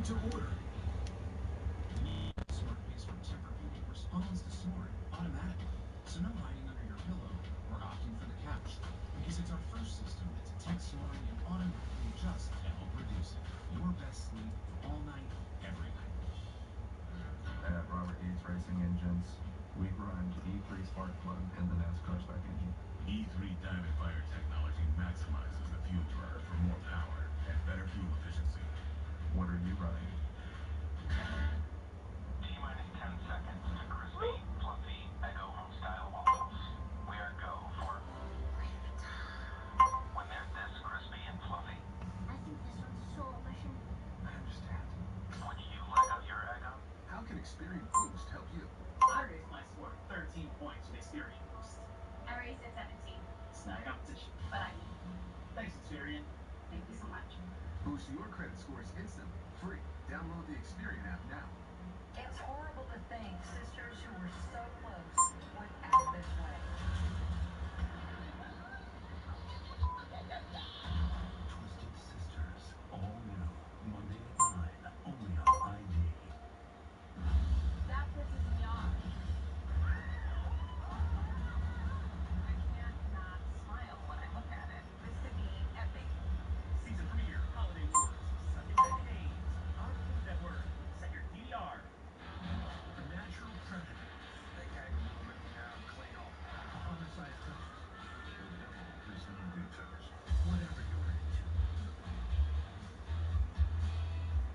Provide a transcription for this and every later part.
to order. Smart base from Tempur-Pedic responds to snort automatically, so no hiding under your pillow or opting for the couch, because it's our first system that detects snoring and automatically adjusts to help reduce it. Your best sleep all night, every night. At Robert Yates Racing Engines, we run E3 spark plug in the NASCAR spec engine. E3 Diamond Fire technology maximizes the fuel burn for more power and better fuel efficiency. What are you running? T-minus 10 seconds to crispy, fluffy, Eggo home-style waffles. We are go for... When they're this crispy and fluffy... I think this one's a solo mission. I understand. Would you like out your Eggo? How can Experian Boost help you? I raised my score 13 points with Experian Boost. I raised at 17, It's not a competition. but I won. Thanks, Experian. Thank you so much. Boost your credit scores instantly, free. Download the Experian app now. It's horrible to think sisters who were so close would act this way. Twisted Sisters, all new, Monday at 9, only on ID. That pisses me off. I can't not smile when I look at it. This could be epic. Season premiere, Holiday Wars, Sunday night at 8 on Food Network. Set your DVR. Natural predators. They gag a woman, clean off. Homicide thrillers. The devil is in the details. Whatever you're into.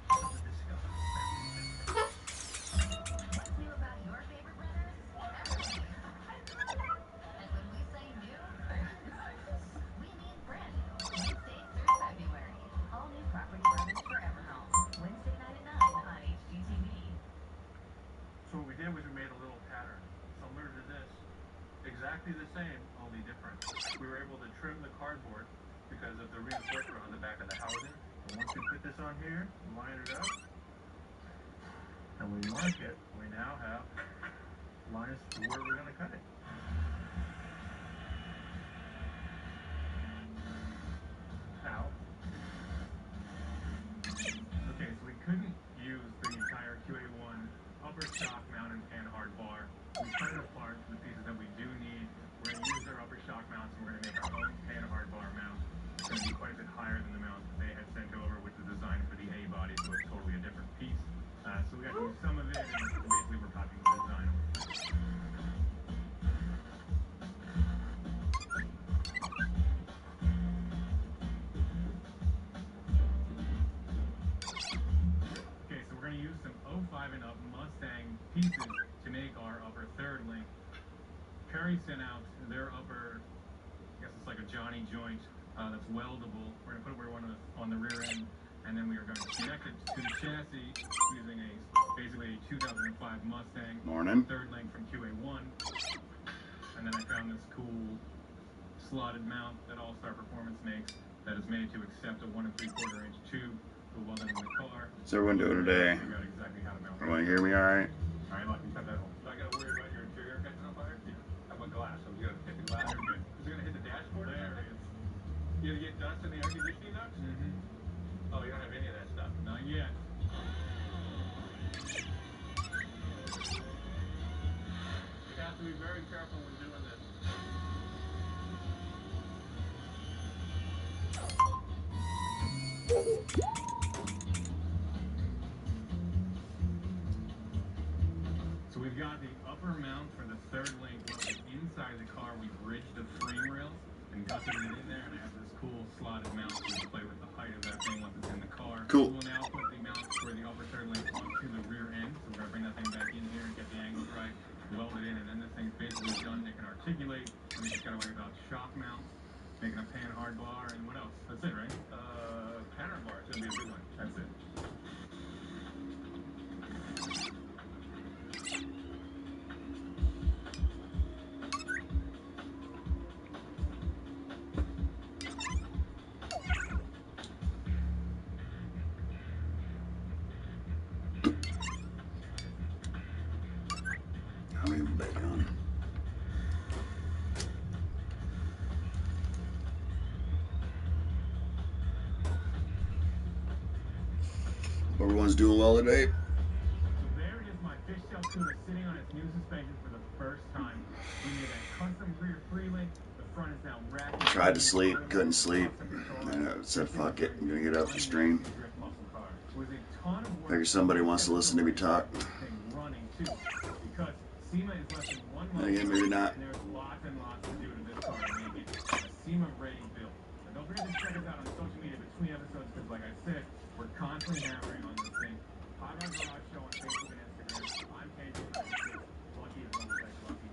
Come and discover everything. What's new about your favorite brothers? Everything. And when we say new, we mean brand new. Wednesdays through February. All new Property Brothers Forever Home. Wednesday night at 9 on HGTV. So what we did was we made a little pattern similar to this, exactly the same, only different. We were able to trim the cardboard because of the reinforcement on the back of the housing. And once we put this on here, line it up, and we mark it, we now have lines to where we're going to cut it. Out. Okay, so we couldn't use the entire QA1 upper shock mount and pan hard bar. We cut it apart to the pieces that we do need. We're going to use our upper shock mounts and we're going to make our own pan hard bar mount. It's going to be quite a bit higher than the mount that they had sent over, which was designed for the A body, so it's totally a different piece. So we got to use some of it, and basically we're copying the design over. Okay, so we're going to use some 05 and up Mustang pieces to make our upper third link. Perry sent out their upper, I guess it's like a Johnny joint that's weldable. We're going to put it where we want on the rear end, and then we are going to connect it to the chassis using basically a 2005 Mustang third link from QA1. And then I found this cool slotted mount that All Star Performance makes that is made to accept a 1 3/4 inch tube to weld it in the car. So everyone doing today? Figure out exactly how to mount it. Everyone hear me all right? All right, look, you cut that hole. So I got to worry about your interior catching on fire? Yeah. How about glass? So you got to hit the glass? You're good. Is it going to hit the dashboard? There it is. You got to get dust in the air conditioning ducts? Mm-hmm. Oh, you don't have any of that stuff? Not yet. You have to be very careful when doing this. So we've got the upper mount for the third link inside the car. We bridged the frame rails and gusseted it in there, and I have this cool slotted mount to play with the height of that thing once it's in the car. Cool. We'll now put the mount for the upper third link onto the rear end. So we're going to bring that thing back in here and get the angles right, weld it in, and then this thing's basically done. It can articulate, and we just got to worry about shock mounts, making a pan hard bar, and what else? That's it, right? Pan hard bar. It's going to be a big one. That's it. How many back on? But Everyone's doing well today. So there is my fishtail tuna sitting on its new suspension for the first time. We made a custom rear free link. The front is now racked. Tried to sleep, couldn't sleep. And I said, fuck it, I'm gonna get up and stream. Figure somebody wants to listen to me talk. Because SEMA is less than 1 month. Again, maybe not. And there's lots and lots to do to this car to make it a SEMA ready build. And don't forget to check us out on social media between episodes because, like I said, we're constantly hammering on this thing. Hot Rod Garage Show on Facebook and Instagram. I'm KJ96. Lucky is one sex lucky.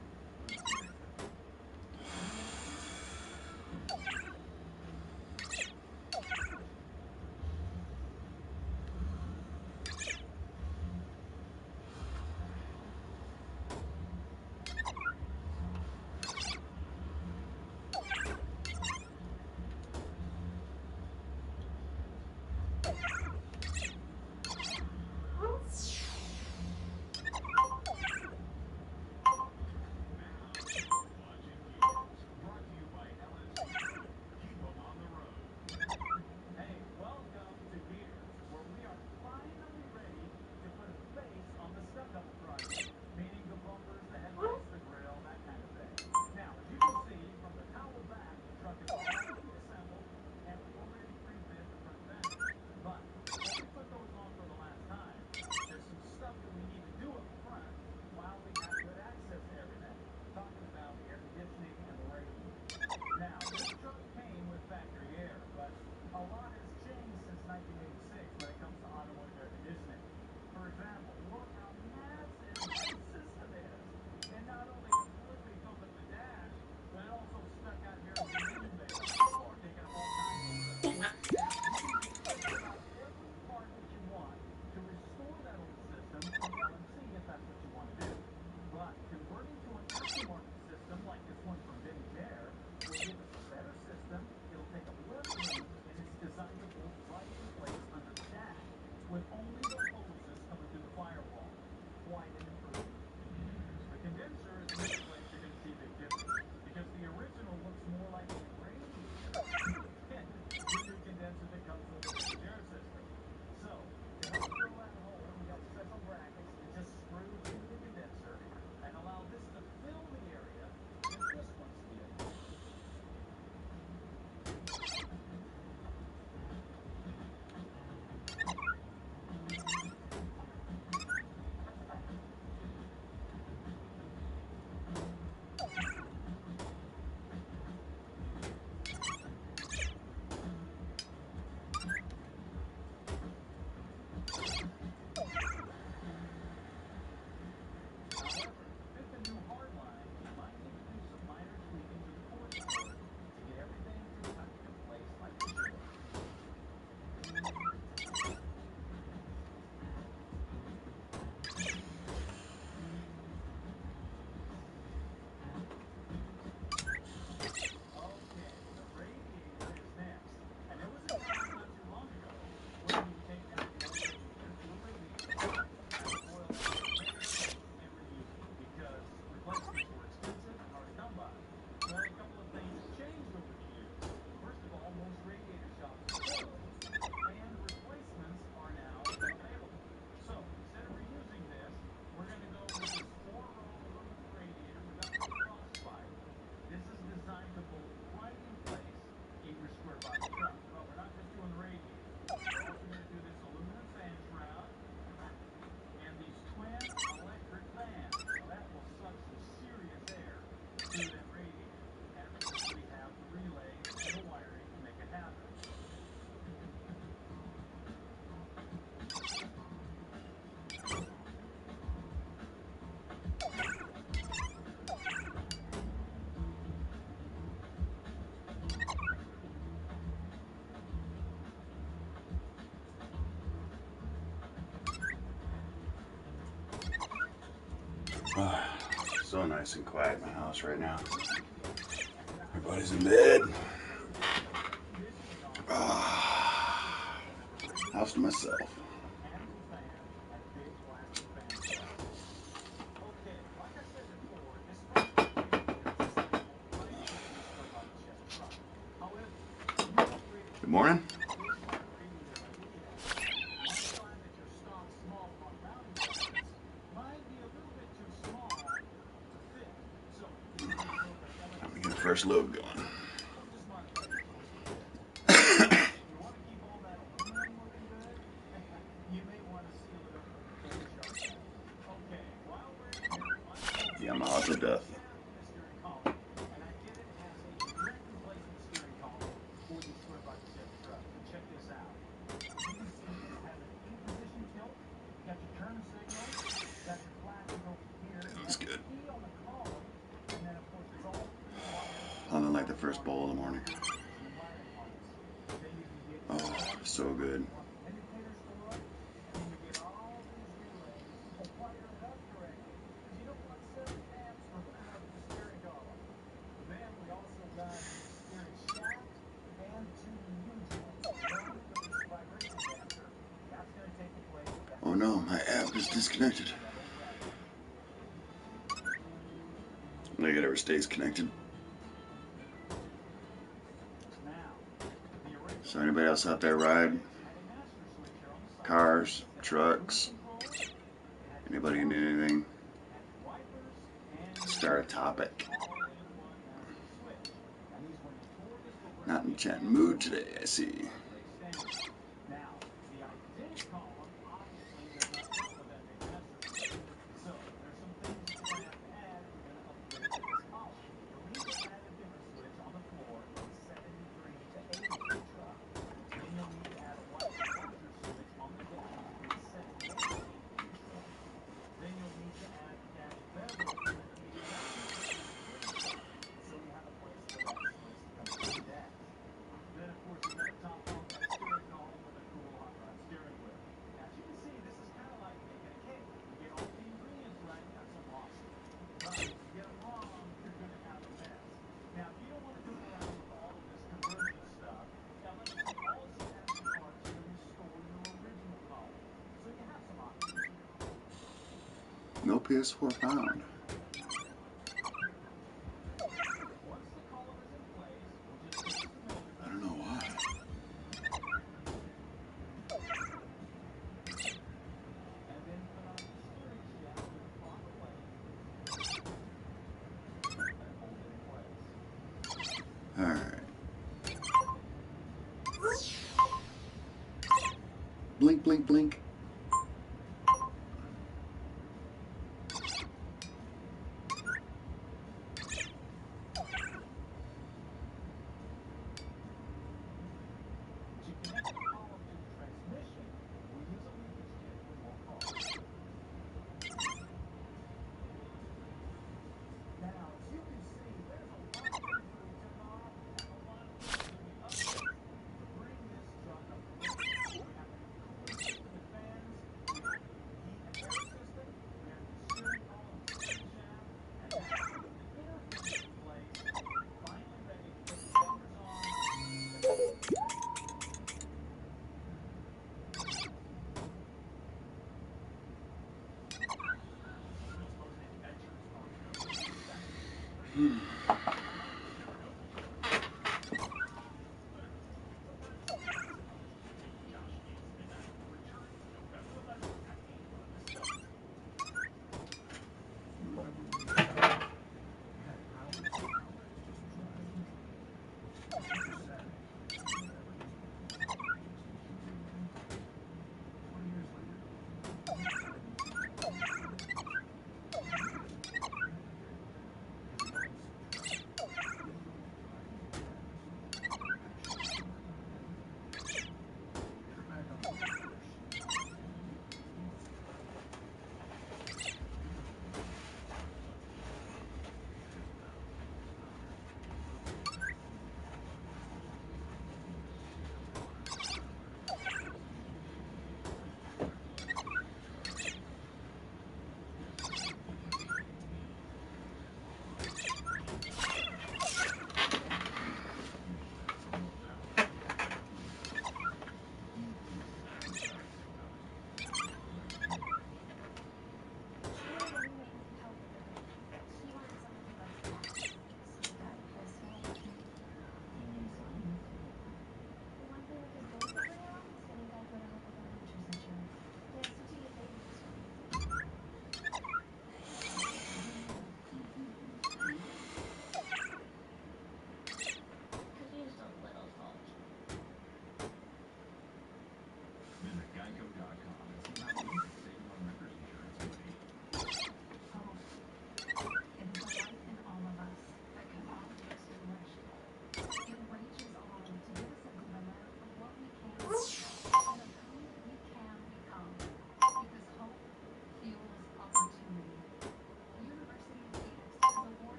So nice and quiet in my house right now. Everybody's in bed. House to myself. Good morning. first load going. You want to keep all that aluminum looking good? You may want to seal it over before we charge it. Okay, while we're in here, Yamaha to death. shaft in the steering column, and I did it as a direct replacement steering column for the stored by the Chevy truck. So check this out. You can see it has an 8-position tilt. Got your turn signal. Got your flashes over here. That's good. Key on the column, and then of course it's all 3 wires. Nothing like the first bowl in the morning. Oh, so good. Indicators go up, and then you get all these relays to wire it up correctly, because you don't want 7 amps running out of the steering column. Then we also got the steering shaft and 2 U-joints. One with this vibration damper. That's going to take the place of the Oh no, my app is disconnected. Make it ever stays connected. So anybody else out there ride cars, trucks, anybody in anything? Start a topic. Not in chatting mood today, I see. Now, the identity column obviously does not come with that big master switch. So, there's some things that you're going to have to add if you're going to upgrade to this column. You'll need to add a dimmer switch on the floor from 73 to 80 for the truck. Then you'll need to add a white washer switch on the dash from 78 to 80 for the truck. Then you'll need to add the dash bevel from an 80 to 90 so you have a place for that switch to come to the dash. Then, of course, you're going to top off that steering column with a cool hot rod steering wheel. Now, as you can see, this is kind of like making a cake. You get all the ingredients right, that's awesome. But if you get them wrong, you're going to have a mess. Now, if you don't want to go around with all of this conversion stuff, now let's also add some parts to restore your original column. So you have some options here. No PS4 found. Once the column is in place, we'll just take some measurements. I don't know why. And then put on the steering shaft in the proper length and hold it in place. Alright. Blink, blink, blink. To connect the column to the transmission, we'll use a linkage kit for more cost. Now, as you can see, there's a lot of things that we took off and a lot of things that we upgraded to bring this truck up to date. We have a new cooling system and fans, we have a new heat and air system, we have a new steering column and steering shaft, and now with the interface in place, we're finally ready to put the fenders on and the whole thing.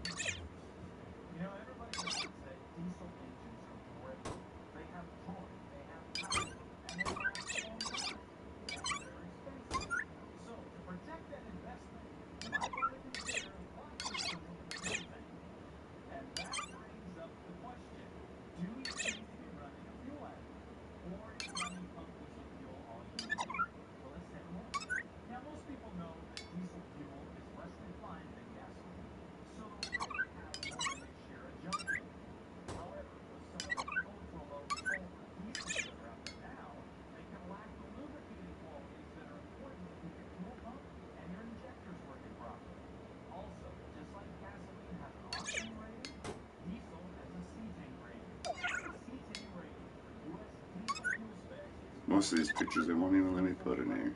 You know, everybody knows that diesel engines are great. They have torque, they have power, and they last a long time. And they're expensive. So, to protect that investment, you might want to consider what system with the fuel tank. And that brings up the question, do you need to be running a fuel additive? Or are you running pump diesel fuel all year? Well, let's take a look. Now, most people know that diesel fuel is less refined than gasoline, so they have more than its share of junk in it. However, with some of the ultra-low sulfur diesels that are out there now, they can lack the lubricating qualities that are important to keep your fuel pump and your injectors working properly. Also, just like gasoline has an octane rating, diesel has a cetane rating. The cetane rating for U.S. diesel fuel specs is Most of these pictures they won't even let me put in here.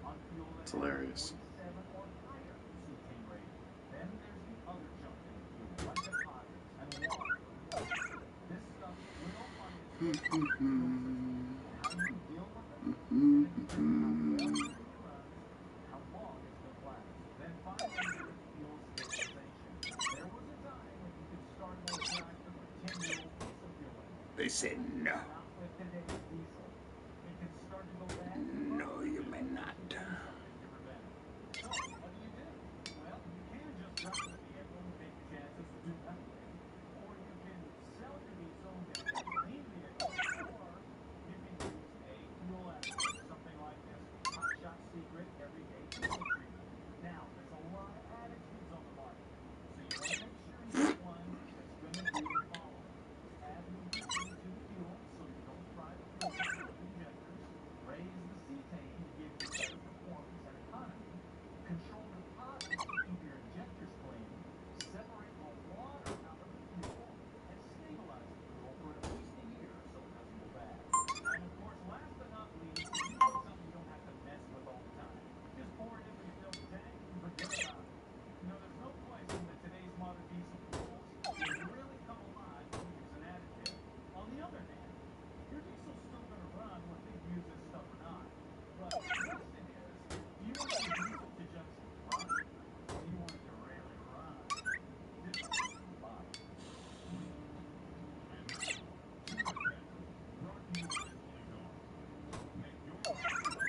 on fuel that It's has hilarious. 47 or higher cetane rating. Then there's the other junk in the fuel, like deposits and water. This stuff will find its way into your fuel system. How you deal with it is going to determine how well your engine runs and how long it's going to last. Then finally, there's fuel stabilization. There was a time when you could start an old tractor with 10-year-old diesel fuel in it. They said no. Not with today's diesel. It can start to go bad. No, you may not. Do something to prevent it. So, what do? Well, you can just drive the vehicle and take your chances to do nothing. Or you can sell your diesel and get a gasoline vehicle. Or you can use a fuel additive, something like this Hot Shot Secret Everyday Diesel Treatment. Now, there's a lot of additives on the market, so you want to make sure you get one that's going to do the following. Add lubricity to the fuel so you don't fry the fuel tank or the injectors. Raise the cetane to give you better performance and economy. Control deposits to keep your injectors clean. Separate the water out of the fuel. And stabilize the fuel for at least a year so it doesn't go bad. And of course, last but not least, you want something you don't have to mess with all the time. Just pour it in when you fill the tank and forget about it. You know, there's no question that today's modern diesel fuels have really come alive when you use an additive. On the other hand, your diesel's still going to run whether you use this stuff or not. But the question is, do you want your diesel to just run? Or do you want it to really run? This is Bob. And now, Super Tech, brought to you by Polygon. Make your life go.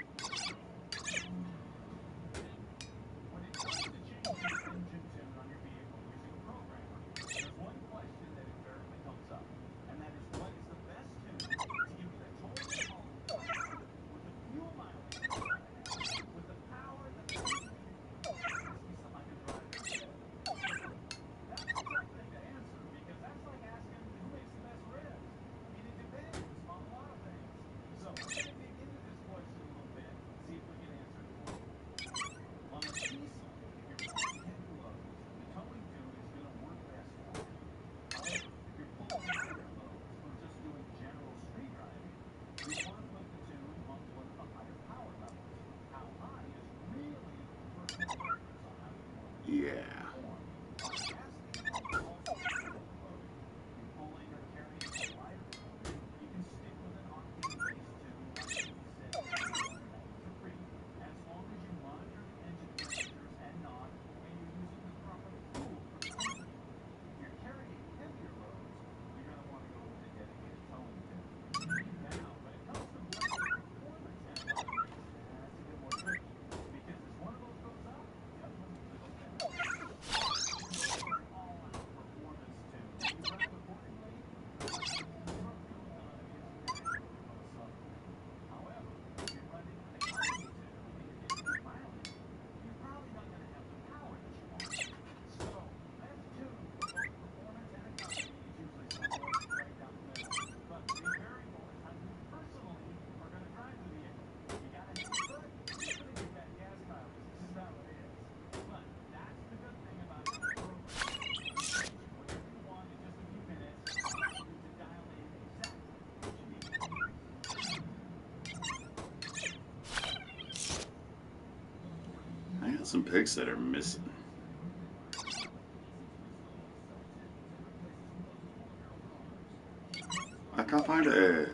When it comes to changing the engine tune on your vehicle using a programmer, there's one question that invariably comes up, and that is what is the best tune to give you the torque and haul with the fuel mileage that you want to have, with the power that the engine needs. Ask me something I can drive every day. That's a tough thing to answer because that's like asking who makes the best ribs. I mean, it depends on a lot of things. So we're going to dig into this question a little bit and see if we can answer it for you. On a diesel, if you're pulling heavy loads, the towing tune is going to work best for you. However, if you're pulling lighter loads or just doing general street driving, you want to put the tune on one of the higher power levels. How high is really personal preference on how you want the tune to Yeah. perform. On a gas vehicle, it's also depends on the load. If you're pulling or carrying a lighter load, you can stick with an octane-based tune like 86 or 93, as long as you monitor the engine temperatures and knock, and you're using the proper fuel for the tune. If you're carrying heavier loads, you're going to want to go with a dedicated towing tune. Now, when it comes to blending performance and automation, that's a bit more tricky, because as one of those goes up, the other one usually goes down. If you're an all-out performance tune, and you run it accordingly, your fuel economy is naturally going to suffer. However, if you're running an economy tune and you're getting good mileage, you're probably not going to have the power that you want. So, the best tune for both performance and economy is usually somewhere right down the middle. But the big variable is how you personally are going to drive the vehicle. You got a heavy foot, you're going to get that gas mileage. It's just how it is. But that's the good thing about having a program. You change it whenever you want in just a few minutes, allowing you to dial in exactly what you need. I got some pics that are missing. I can't find it.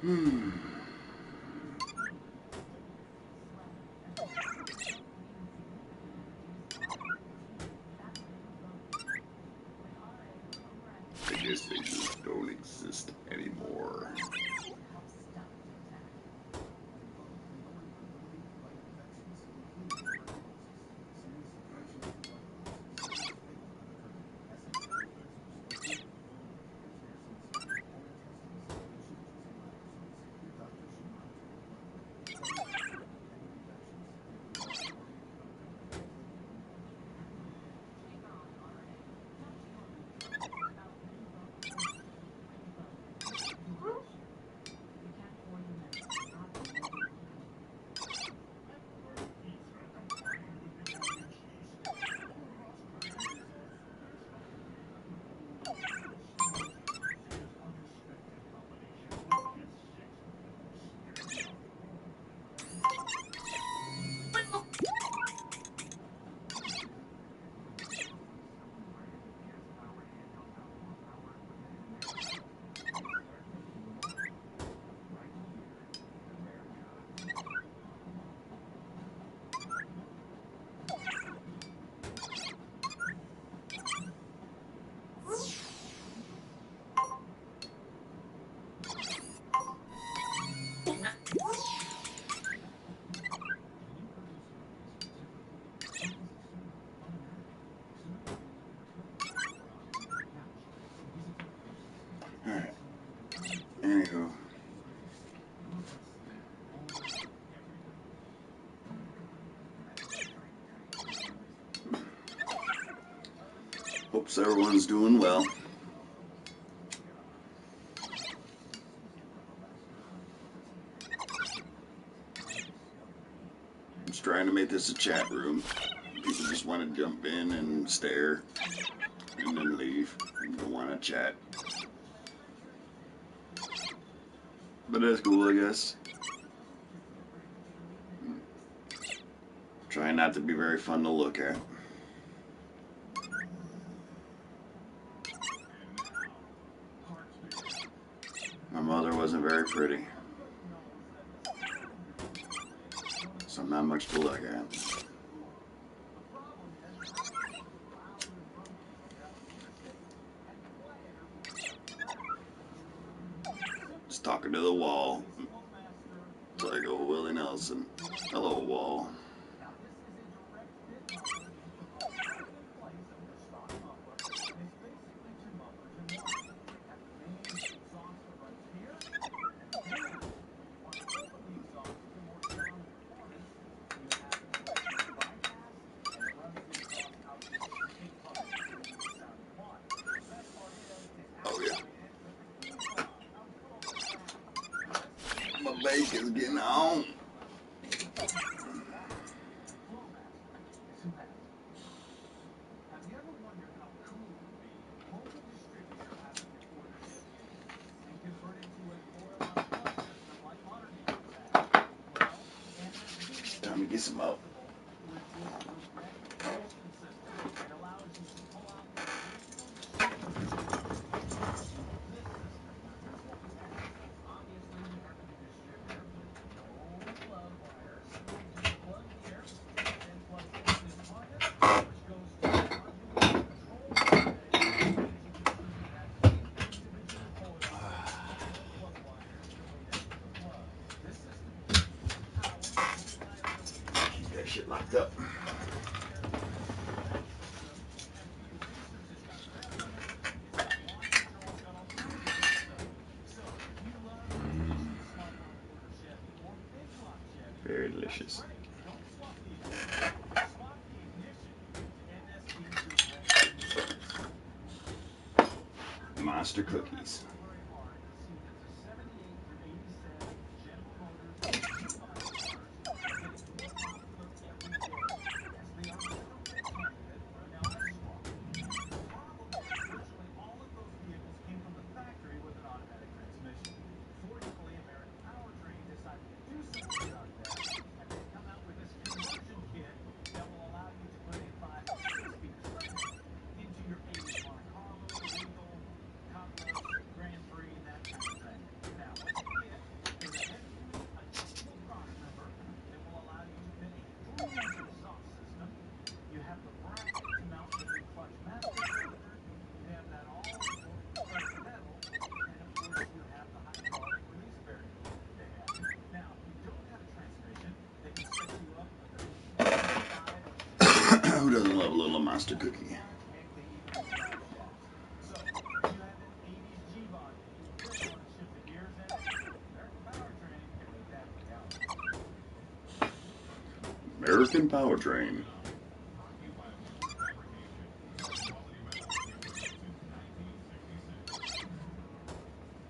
I guess they just don't exist anymore. Alright. Anywho. Hopes everyone's doing well. I'm just trying to make this a chat room. People just want to jump in and stare and then leave and don't want to chat. But that's cool, I guess. Trying not to be very fun to look at. My mother wasn't very pretty, so not much to look at. Just talking to the wall. It's like old Willie Nelson. Hello, wall. Oh yeah. My bacon's getting on. Time to get some out. Keep that shit locked up. Very delicious. Monster cookies. Who doesn't love a little monster cookie? Heck, they even have shafts. So, if you have an 80s G-body and you really want to shift the gears in, American Powertrain can make that reality. American Powertrain.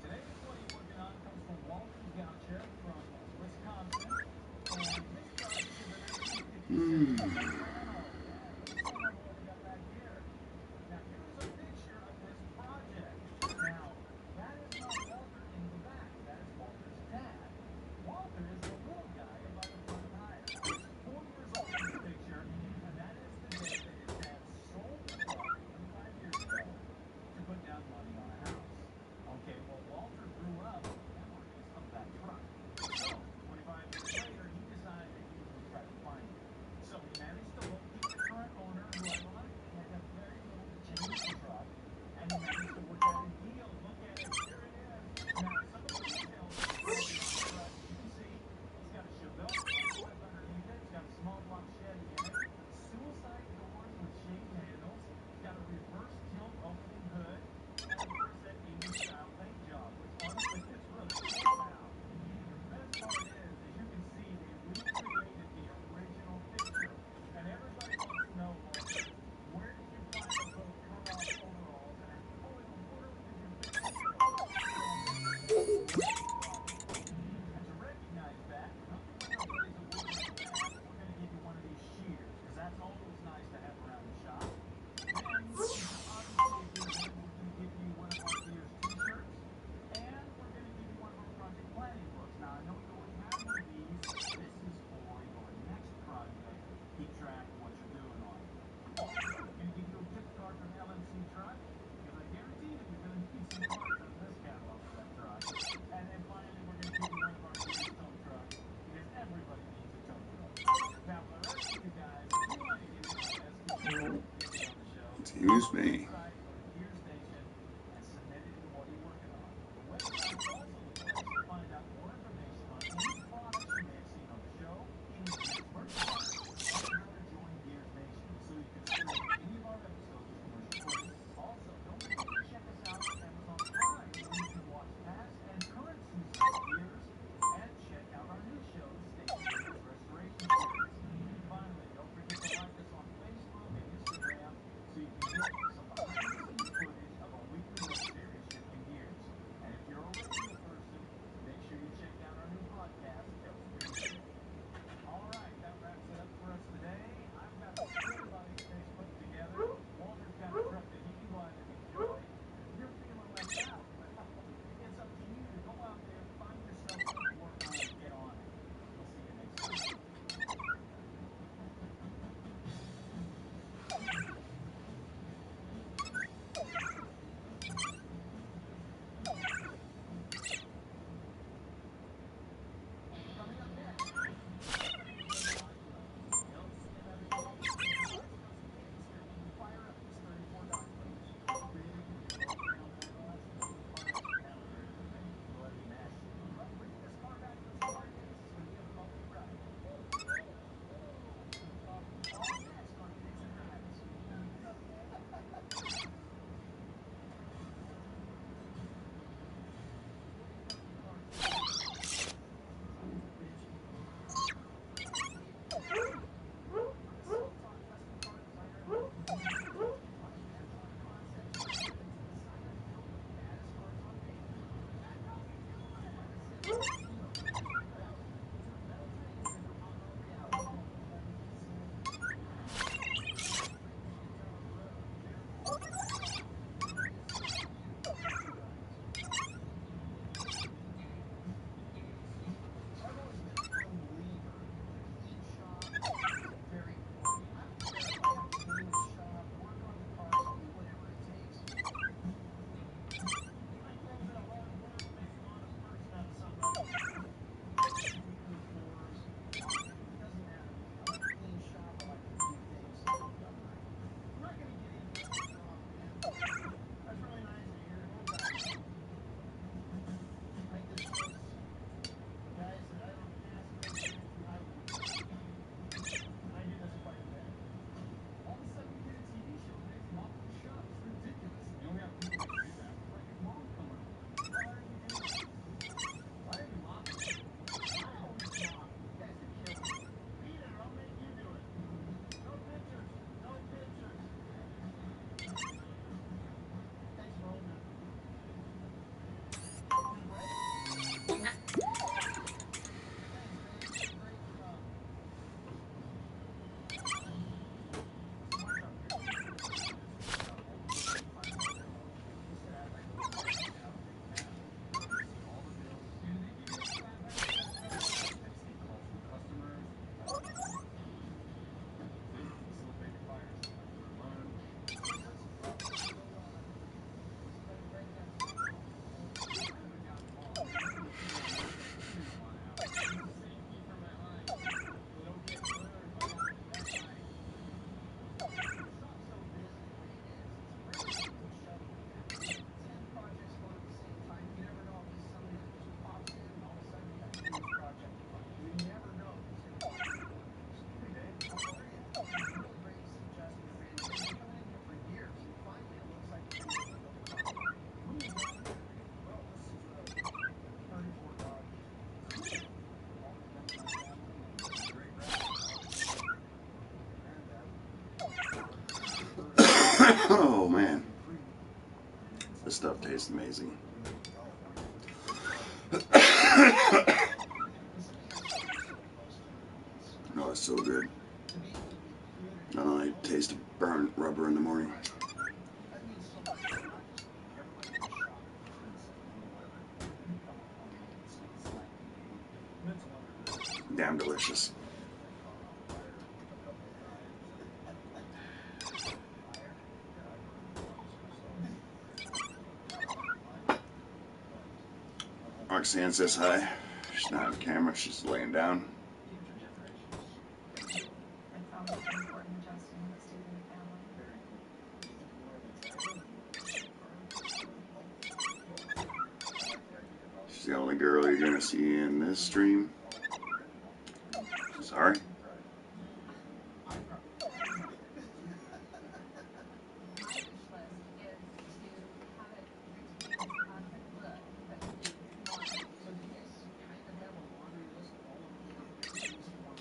Today's What Are You Working On comes from Walter Goucher from Wisconsin. And his truck is a 1957 Soprano. Yeah, some of what we got back here. Now, here's a picture of this project. Now, that is not Walter in the back. That is Walter's dad. Walter is the little guy about the front tire. He's 4 years old in this picture, and that is the day that his dad sold the truck 25 years ago to put down money on a house. Okay, well, Walter grew up with memories of that truck. So, 25 years later, he decided that he was going to try to find it. So he managed to locate the current owner, who ironically had a very little to change the truck, and he managed to work out a deal. Look at it, here it is. Now, some of the details of the truck, you can see, it's got a Chevelle flip underneath it, it's got a small block Chevy in it, suicide doors with shaved handles, it's got a reverse tilt opening hood, and of course that 80s style paint job, which honestly is really cool now. The best part is, as you can see, they recreated the original picture. And everybody wants to know, Walter, where did you find those little cut-off overalls, and how in the world did you fit into those? Well, this is a great project. And to recognize that, come to one of our buddies at Woodward Glass. We're going to give you one of these shears, because that's always nice to have around the shop. Then, obviously, if you're here, we're going to give you one of our Gears t-shirts, and we're going to give you one of our project planning books. Now, I know you already have one of these. This is for your next project. Keep track of what you're doing on it. Also, we're going to give you a gift card from LMC Truck, because I guarantee that you're going to need some parts on this catalog for that truck. And then finally, we're going to give you one of our Gears tow trucks, because everybody needs a tow truck. Now, for the rest of you guys, if you want to get in on this, get me on the show. Excuse me. Website, go to Gear Station and submit it in What Are You Working On. The website is also the place to find out more information on any products you may have seen on the show, any Gears merchandise, and how to join Gears Nation so you can stream any of our episodes commercial-free. Also, don't forget to check us out on Amazon Prime, where you can watch past and current seasons of Gears and check out our new show, the Station Gears Restoration Series. Finally, don't forget to like us on Facebook and Instagram so you can get some behind Oh man, this stuff tastes amazing. Oh, it's so good. Not only taste of burnt rubber in the morning. Damn delicious. Roxanne says hi. She's not on camera, she's laying down. It's always important adjusting when it stays in the family. She's the only girl you're gonna see in this stream. Sorry.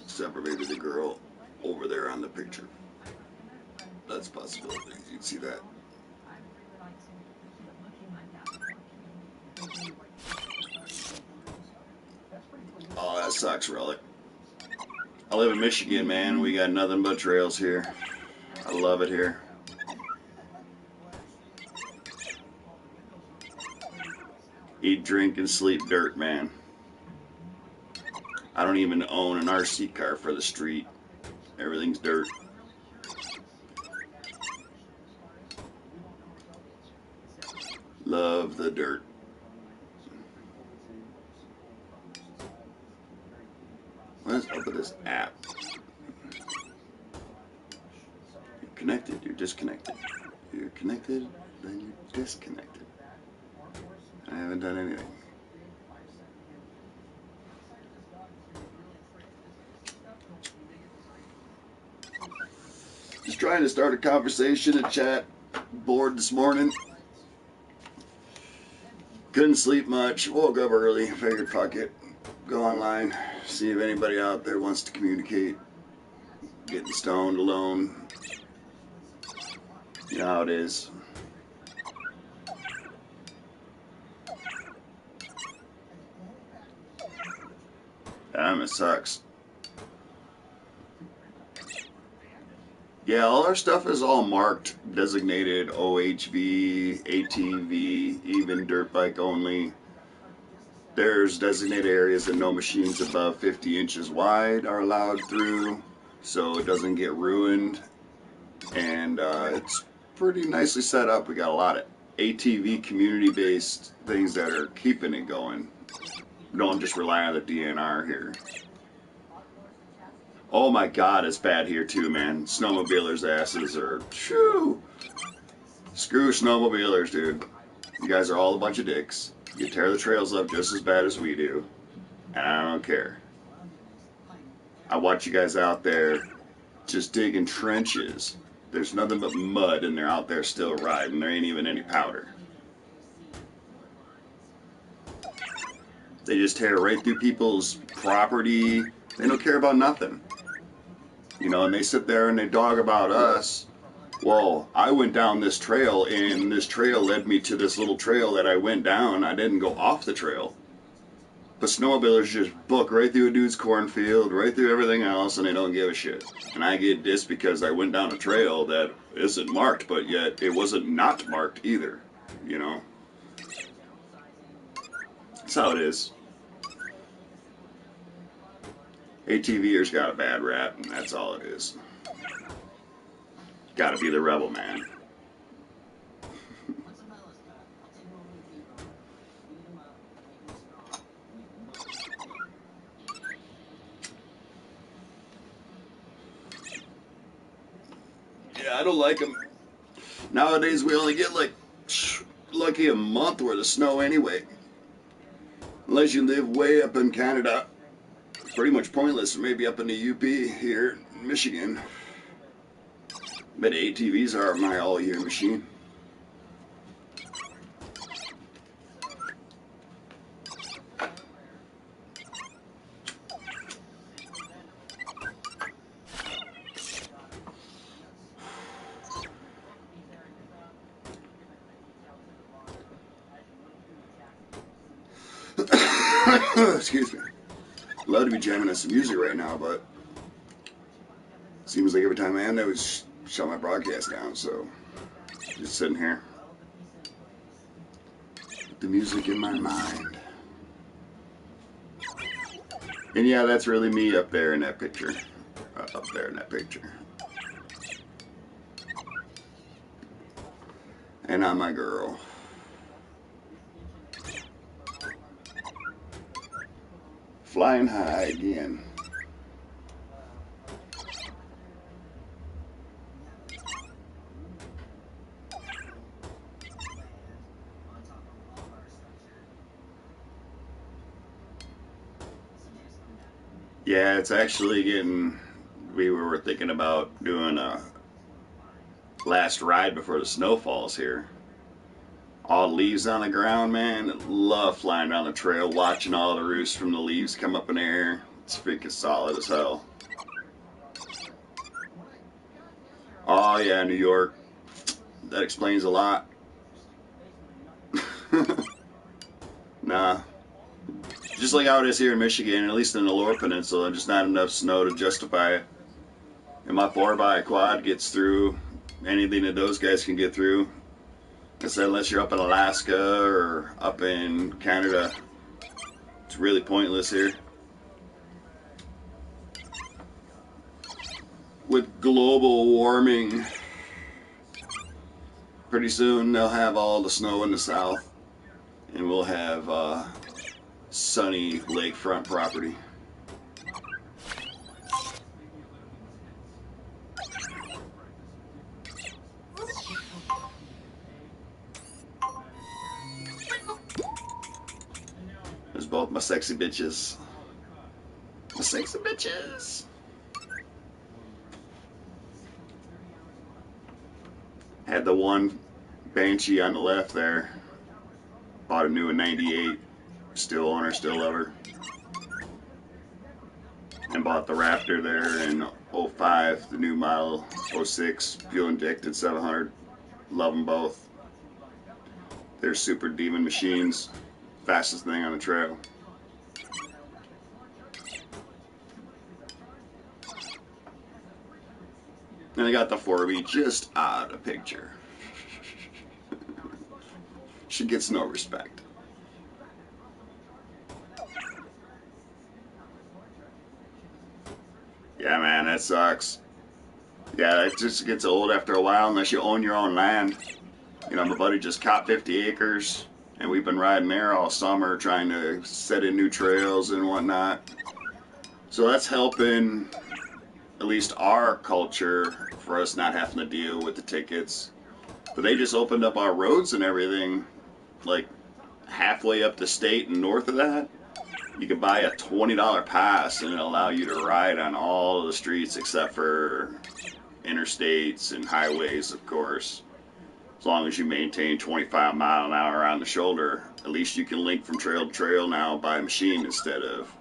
Except for maybe the girl over there on the picture. That's a possibility. You can see that. Oh, that sucks, Relic. I live in Michigan, man. We got nothing but trails here. I love it here. Eat, drink, and sleep dirt, man. I don't even own an RC car for the street. Everything's dirt. Love the dirt. What is up with this app? You're connected, you're disconnected. You're connected, then you're disconnected. I haven't done anything. Just trying to start a conversation and chat. Bored this morning. Couldn't sleep much. Woke up early. Figured fuck it. Go online. See if anybody out there wants to communicate. Getting stoned alone. You know how it is. Damn, it sucks. Yeah, all our stuff is all marked, designated OHV, ATV, even dirt bike only. There's designated areas that no machines above 50 inches wide are allowed through, so it doesn't get ruined. And it's pretty nicely set up. We got a lot of ATV community-based things that are keeping it going. We don't just rely on the DNR here. Oh my God, it's bad here too, man. Snowmobilers' asses are, shoo. Screw snowmobilers, dude. You guys are all a bunch of dicks. You tear the trails up just as bad as we do. And I don't care. I watch you guys out there just digging trenches. There's nothing but mud and they're out there still riding. There ain't even any powder. They just tear right through people's property. They don't care about nothing. You know, and they sit there and they dog about us. Well, I went down this trail and this trail led me to this little trail that I went down. I didn't go off the trail. But snowmobilers just book right through a dude's cornfield, right through everything else, and they don't give a shit. And I get dissed because I went down a trail that isn't marked, but yet it wasn't not marked either. You know? That's how it is. ATVers got a bad rap, and that's all it is. Gotta be the rebel, man. Yeah, I don't like them. Nowadays, we only get like lucky a month worth of snow anyway. Unless you live way up in Canada. Pretty much pointless, maybe up in the UP here in Michigan. But ATVs are my all-year machine. Excuse me. Love to be jamming on some music right now, but seems like every time I end, I would shut my broadcast down. So just sitting here with the music in my mind. And yeah, that's really me up there in that picture. Up there in that picture. And I'm my girl. Flying high again. Yeah, it's actually getting, we were thinking about doing a last ride before the snow falls here. All leaves on the ground, man. Love flying down the trail, watching all the roosts from the leaves come up in the air. It's freaking solid as hell. Oh yeah, New York. That explains a lot. Nah. Just like how it is here in Michigan, at least in the lower peninsula, just not enough snow to justify it. And my 4x quad gets through anything that those guys can get through. I said, unless you're up in Alaska or up in Canada, it's really pointless here. With global warming, pretty soon they'll have all the snow in the south, and we'll have sunny lakefront property. There's both my sexy bitches. My sexy bitches. Had the one Banshee on the left there. Bought a new in '98. Still on her, still love her. And bought the Raptor there in '05, the new model '06, fuel injected 700. Love them both. They're super demon machines. Fastest thing on the trail. And I got the 4B just out of picture. She gets no respect. Yeah, man, that sucks. Yeah, it just gets old after a while unless you own your own land. You know, my buddy just caught 50 acres, and we've been riding there all summer trying to set in new trails and whatnot. So that's helping at least our culture for us not having to deal with the tickets. But they just opened up our roads and everything, like halfway up the state and north of that. You can buy a $20 pass and it'll allow you to ride on all of the streets except for interstates and highways, of course. As long as you maintain 25 mile an hour on the shoulder, at least you can link from trail to trail now by machine instead of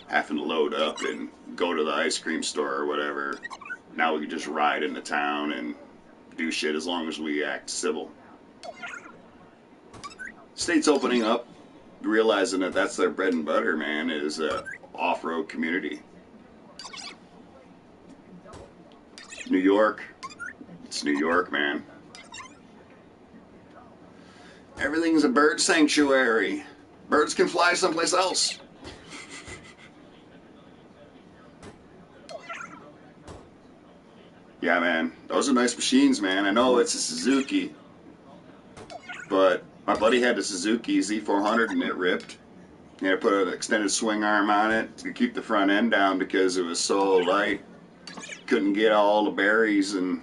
having to load up and go to the ice cream store or whatever. Now we can just ride into town and do shit as long as we act civil. State's opening up, realizing that that's their bread and butter, man, is a off-road community. New York, it's New York, man. Everything's a bird sanctuary. Birds can fly someplace else. Yeah, man, those are nice machines, man. I know it's a Suzuki, but my buddy had the Suzuki Z400 and it ripped. He had to put an extended swing arm on it to keep the front end down because it was so light. Couldn't get all the berries and...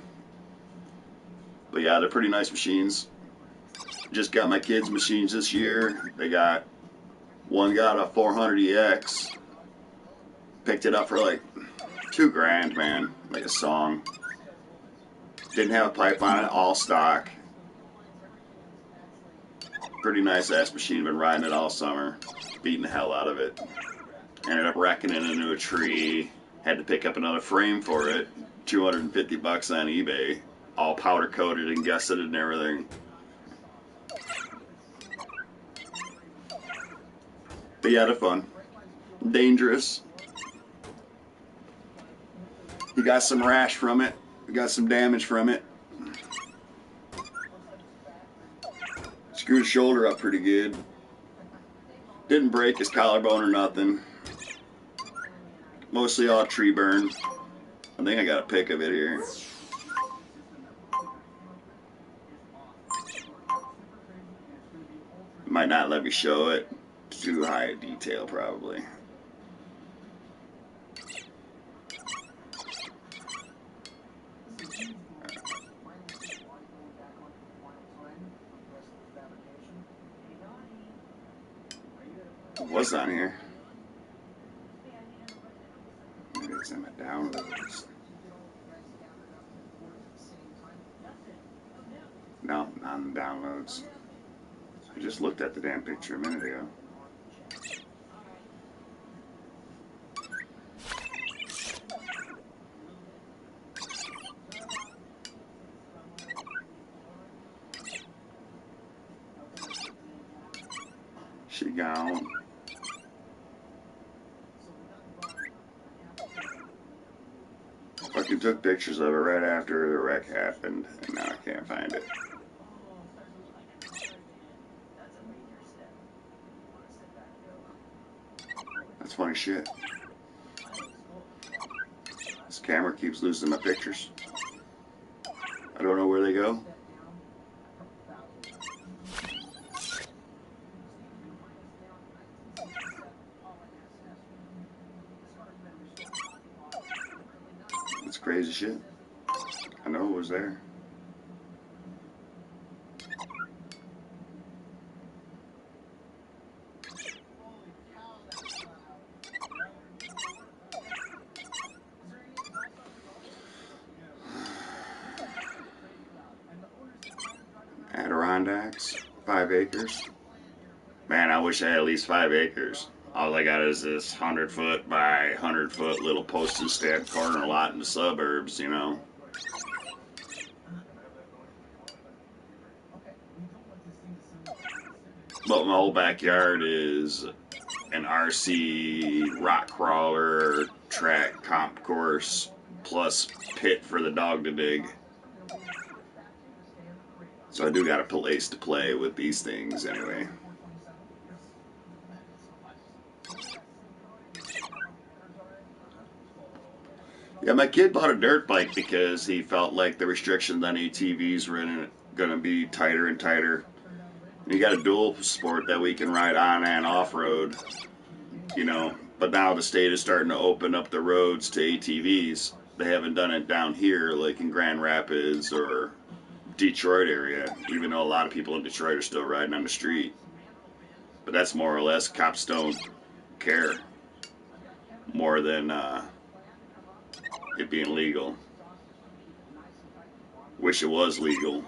But yeah, they're pretty nice machines. Just got my kids' machines this year. One got a 400EX. Picked it up for like $2,000, man. Like a song. Didn't have a pipe on it, all stock. Pretty nice ass machine, been riding it all summer. Beating the hell out of it. Ended up wrecking it into a tree. Had to pick up another frame for it. $250 on eBay. All powder coated and gusseted and everything. But yeah, they're fun. Dangerous. You got some rash from it. You got some damage from it. Screwed his shoulder up pretty good. Didn't break his collarbone or nothing. Mostly all tree burn. I think I got a pic of it here. Might not let me show it. Too high a detail, probably. What's on here? Maybe it's in my downloads. No, not in the downloads. I just looked at the damn picture a minute ago. She gone. Fucking took pictures of it right after the wreck happened, and now I can't find it. That's funny shit. This camera keeps losing my pictures. I don't know where they go. It's crazy shit. I know it was there. Adirondacks, 5 acres. Man, I wish I had at least 5 acres. All I got is this 100-foot by 100-foot little postage stamp corner lot in the suburbs, you know. But my whole backyard is an RC rock crawler track comp course plus pit for the dog to dig. So I do got a place to play with these things anyway. Yeah, my kid bought a dirt bike because he felt like the restrictions on ATVs were going to be tighter and tighter. And you got a dual sport that we can ride on and off-road, you know. But now the state is starting to open up the roads to ATVs. They haven't done it down here like in Grand Rapids or Detroit area, even though a lot of people in Detroit are still riding on the street. But that's more or less cops don't care more than it being legal. Wish it was legal.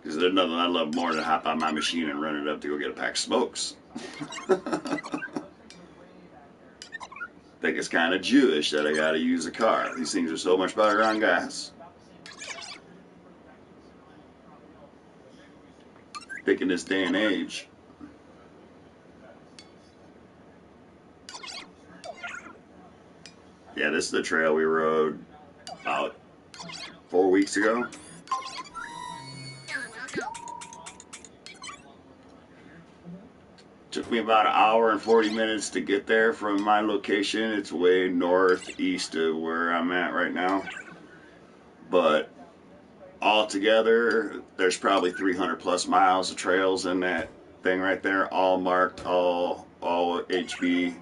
Because there's nothing I love more than hop on my machine and run it up to go get a pack of smokes. Think it's kind of Jewish that I gotta use a car. These things are so much better on gas. Think in this day and age. Yeah, this is the trail we rode about 4 weeks ago. Took me about an hour and 40 minutes to get there from my location. It's way northeast of where I'm at right now. But altogether, there's probably 300 plus miles of trails in that thing right there, all marked, all HB,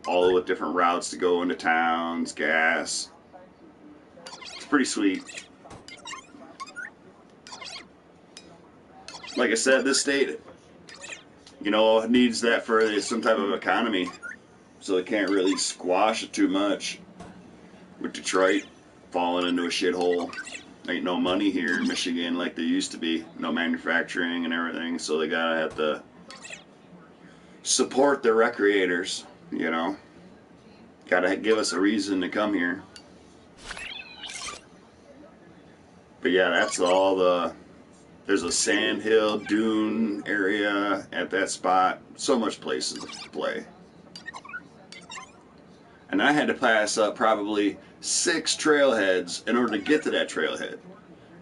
all with different routes to go into towns, gas. It's pretty sweet. Like I said, this state, you know, needs that for some type of economy, so it can't really squash it too much. With Detroit falling into a shithole, ain't no money here in Michigan like there used to be, no manufacturing and everything, so they gotta have to support their recreators, you know. Gotta give us a reason to come here. But yeah, that's all the There's a sand hill dune area at that spot. So much places to play. And I had to pass up probably 6 trailheads in order to get to that trailhead.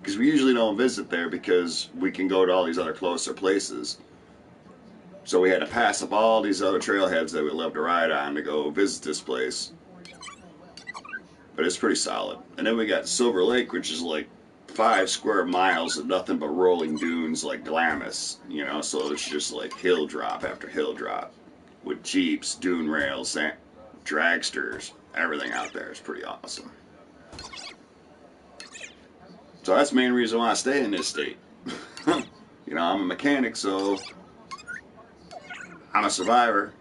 Because we usually don't visit there because we can go to all these other closer places. So we had to pass up all these other trailheads that we love to ride on to go visit this place. But it's pretty solid. And then we got Silver Lake, which is like 5 square miles of nothing but rolling dunes like Glamis, you know, so it's just like hill drop after hill drop with jeeps, dune rails, dragsters, everything out there is pretty awesome. So that's the main reason why I stay in this state. You know, I'm a mechanic, so I'm a survivor.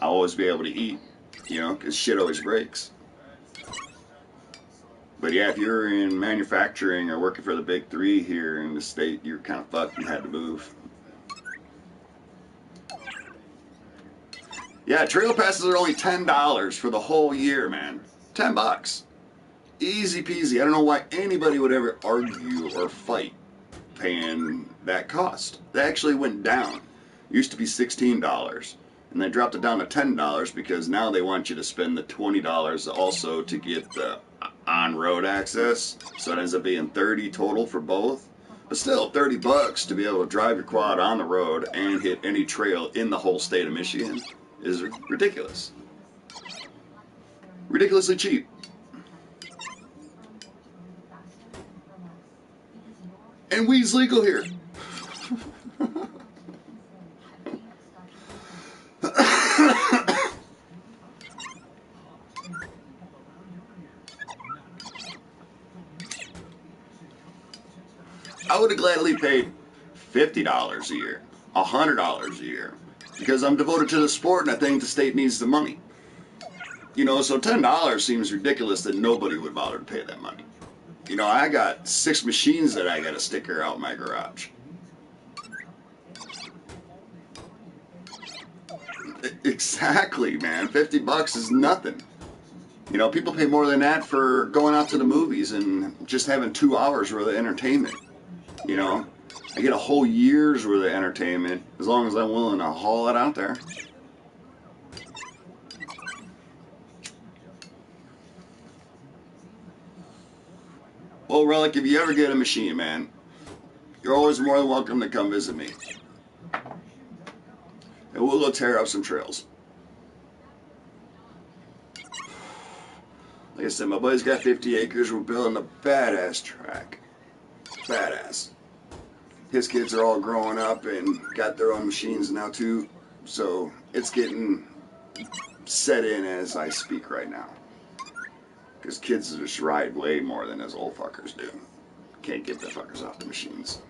I'll always be able to eat, you know, because shit always breaks. But yeah, if you're in manufacturing or working for the big 3 here in the state, you're kind of fucked and had to move. Yeah, trail passes are only $10 for the whole year, man. $10. Easy peasy. I don't know why anybody would ever argue or fight paying that cost. They actually went down. It used to be $16. And they dropped it down to $10 because now they want you to spend the $20 also to get the on-road access. So it ends up being $30 total for both. But still, $30 to be able to drive your quad on the road and hit any trail in the whole state of Michigan is ridiculous. Ridiculously cheap. And weed's legal here. I would have gladly paid $50 a year, $100 a year, because I'm devoted to the sport and I think the state needs the money. You know, so $10 seems ridiculous that nobody would bother to pay that money. You know, I got 6 machines that I got to sticker out in my garage. Exactly, man. $50 is nothing. You know, people pay more than that for going out to the movies and just having 2 hours worth of entertainment. You know, I get a whole year's worth of entertainment as long as I'm willing to haul it out there. Well, Relic, if you ever get a machine, man, you're always more than welcome to come visit me. And we'll go tear up some trails. Like I said, my buddy's got 50 acres. We're building a badass track. Badass. His kids are all growing up and got their own machines now too. So it's getting set in as I speak right now. Because kids just ride way more than those old fuckers do. Can't get the fuckers off the machines.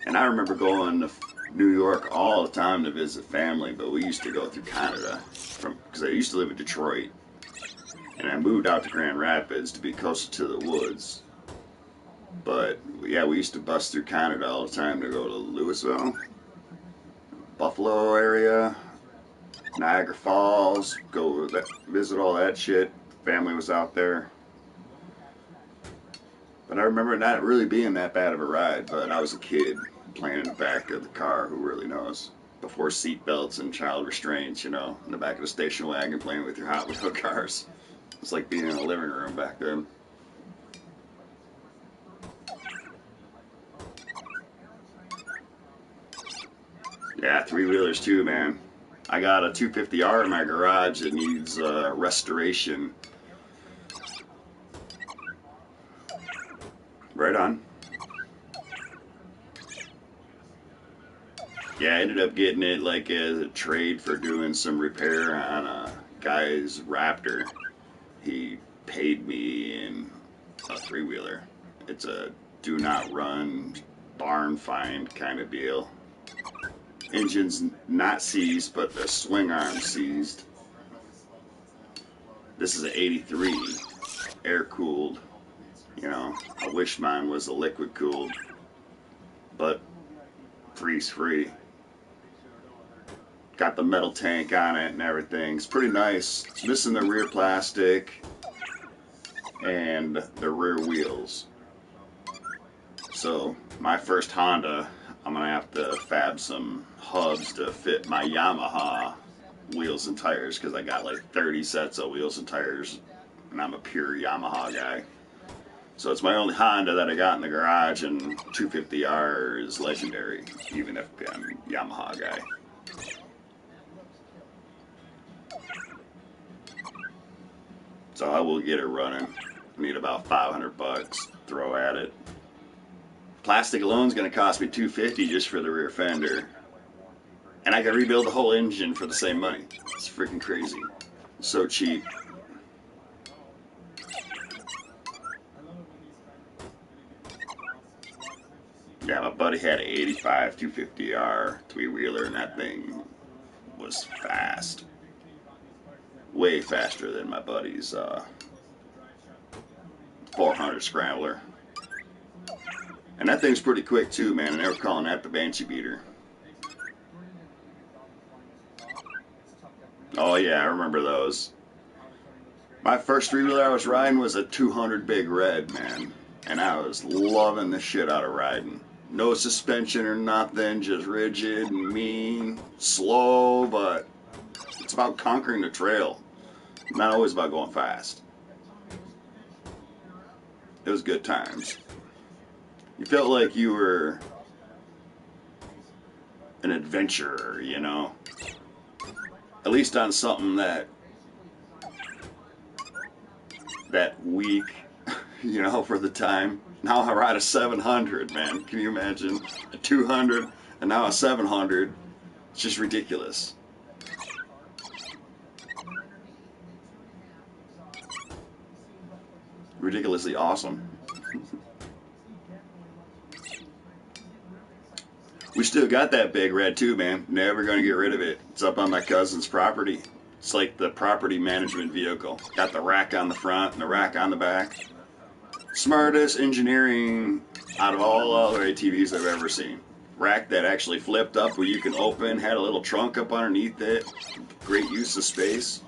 And I remember going to New York all the time to visit family, but we used to go through Canada because I used to live in Detroit. And I moved out to Grand Rapids to be closer to the woods. But yeah, we used to bust through Canada all the time to go to Louisville, Buffalo area, Niagara Falls, go visit all that shit. Family was out there. But I remember not really being that bad of a ride, but I was a kid playing in the back of the car, who really knows? Before seat belts and child restraints, you know, in the back of the station wagon playing with your Hot Wheel cars. It's like being in a living room back then. Yeah, 3-wheelers too, man. I got a 250R in my garage that needs restoration. Right on. Yeah, I ended up getting it like as a trade for doing some repair on a guy's Raptor. He paid me in a 3-wheeler. It's a do not run, barn find kind of deal. Engine's not seized, but the swing arm seized. This is an 83, air cooled. You know, I wish mine was a liquid cooled, but freeze free. Got the metal tank on it and everything. It's pretty nice. It's missing the rear plastic and the rear wheels. So my first Honda, I'm gonna have to fab some hubs to fit my Yamaha wheels and tires, because I got like 30 sets of wheels and tires, and I'm a pure Yamaha guy. So it's my only Honda that I got in the garage, and 250R is legendary, even if I'm a Yamaha guy. So I will get it running. I need about $500 to throw at it. Plastic alone is going to cost me $250 just for the rear fender. And I can rebuild the whole engine for the same money. It's freaking crazy. So cheap. Yeah, my buddy had an 85 250R three-wheeler, and that thing was fast. Way faster than my buddy's 400 Scrambler. And that thing's pretty quick too, man, and they were calling that the Banshee Beater. Oh yeah, I remember those. My first three-wheeler I was riding was a 200 Big Red, man, and I was loving the shit out of riding. No suspension or nothing, just rigid and mean, slow, but it's about conquering the trail. Not always about going fast. It was good times. You felt like you were an adventurer, you know? At least on something that week, you know, for the time. Now I ride a 700, man. Can you imagine? A 200 and now a 700. It's just ridiculous. Ridiculously awesome. We still got that Big Red too, man. Never gonna get rid of it. It's up on my cousin's property. It's like the property management vehicle. Got the rack on the front and the rack on the back. Smartest engineering out of all other ATVs I've ever seen. Rack that actually flipped up where you can open, had a little trunk up underneath it. Great use of space.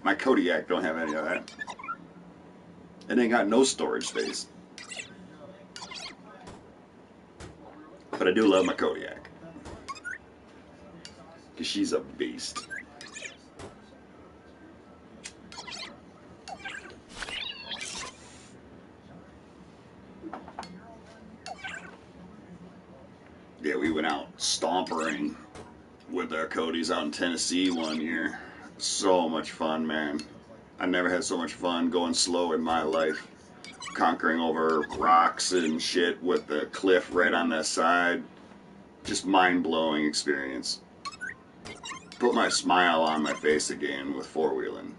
My Kodiak don't have any of that. It ain't got no storage space. But I do love my Kodiak, because she's a beast. Yeah, we went out stompering with our Codys out in Tennessee one year. So much fun, man. I never had so much fun going slow in my life. Conquering over rocks and shit with the cliff right on that side. Just mind-blowing experience. Put my smile on my face again with four-wheeling.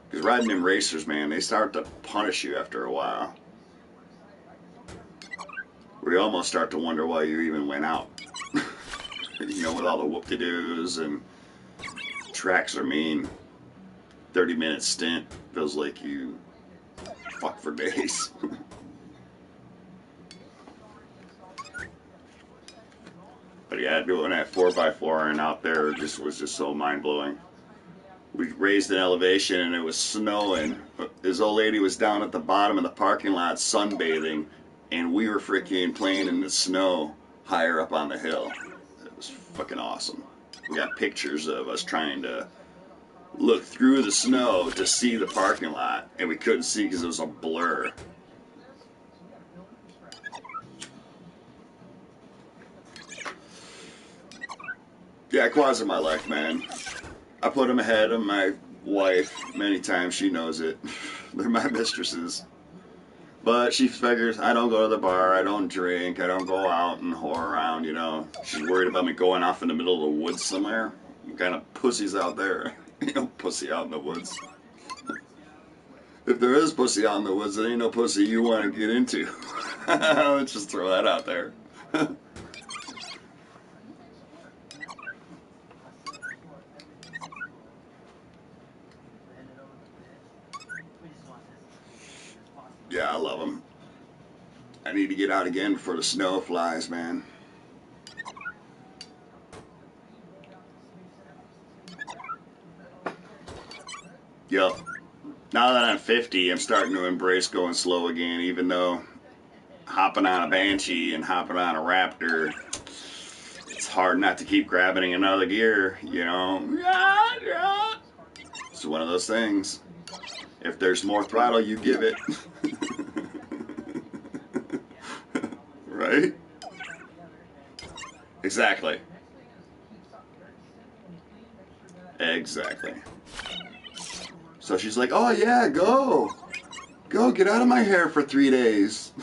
Because riding them racers, man, they start to punish you after a while. Where you almost start to wonder why you even went out. You know, with all the whoop-de-doos and tracks are mean. 30-minute stint feels like you fuck for days. But yeah, doing that 4x4 and out there was just so mind-blowing. We raised an elevation and it was snowing. This old lady was down at the bottom of the parking lot sunbathing, and we were freaking playing in the snow higher up on the hill. It was fucking awesome. We got pictures of us trying to look through the snow to see the parking lot, and we couldn't see because it was a blur. Yeah, quads are my life, man. I put them ahead of my wife many times. She knows it. They're my mistresses. But she figures I don't go to the bar, I don't drink, I don't go out and whore around, you know. She's worried about me going off in the middle of the woods somewhere. What kind of pussy's out there? You know, pussy out in the woods. If there is pussy out in the woods, there ain't no pussy you want to get into. Let's just throw that out there. Yeah, I love them. I need to get out again before the snow flies, man. Yep. Now that I'm 50, I'm starting to embrace going slow again, even though hopping on a Banshee and hopping on a Raptor, it's hard not to keep grabbing another gear, you know. It's one of those things. If there's more throttle, you give it. Right? Exactly. Exactly. So she's like, oh yeah, go. Go, get out of my hair for 3 days.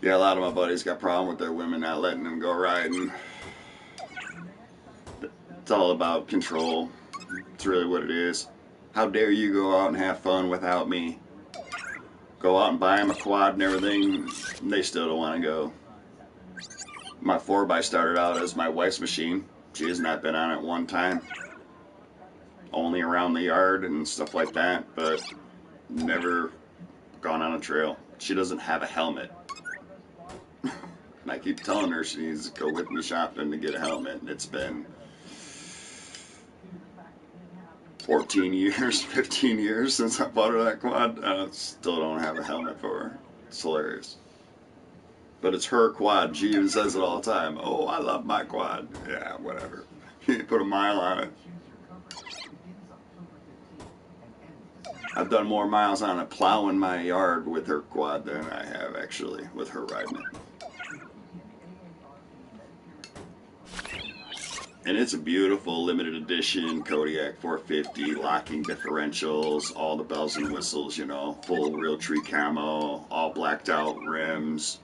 Yeah, a lot of my buddies got a problem with their women not letting them go riding. It's all about control. It's really what it is. How dare you go out and have fun without me? Go out and buy them a quad and everything, and they still don't want to go. My 4x started out as my wife's machine. She has not been on it one time. Only around the yard and stuff like that, but never gone on a trail. She doesn't have a helmet. And I keep telling her she needs to go with me shopping to get a helmet, and it's been 14 years, 15 years since I bought her that quad. I still don't have a helmet for her. It's hilarious. But it's her quad. She even says it all the time. Oh, I love my quad. Yeah, whatever. You put a mile on it. I've done more miles on it plowing my yard with her quad than I have actually with her riding it. And it's a beautiful limited edition Kodiak 450, locking differentials, all the bells and whistles, you know, full Realtree camo, all blacked out rims.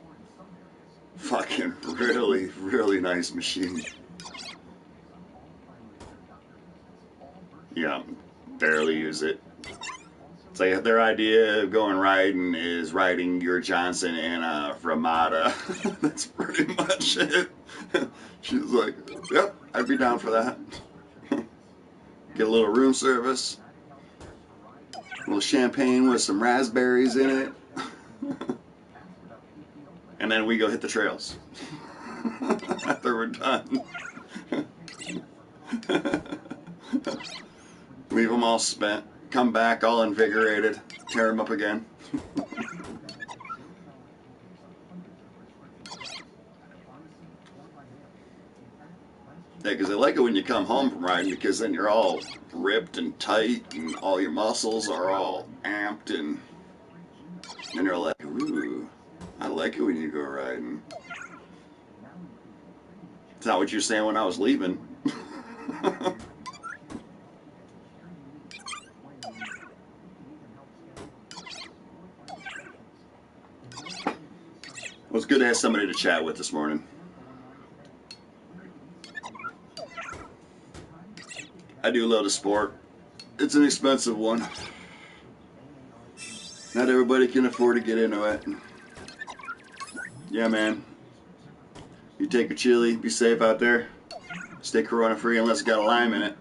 Fucking really, really nice machine. Yeah, barely use it. It's like their idea of going riding is riding your Johnson in a Ramada. That's pretty much it. She's like, yep, I'd be down for that. Get a little room service, a little champagne with some raspberries in it, and then we go hit the trails after we're done. Leave them all spent, come back all invigorated, tear them up again. Yeah, because I like it when you come home from riding, because then you're all ripped and tight and all your muscles are all amped, and you're like, ooh, I like it when you go riding. It's not what you're saying when I was leaving. It was good to have somebody to chat with this morning. I do love the sport. It's an expensive one. Not everybody can afford to get into it. Yeah, man. You take a chili, be safe out there. Stay corona free unless it's got a lime in it.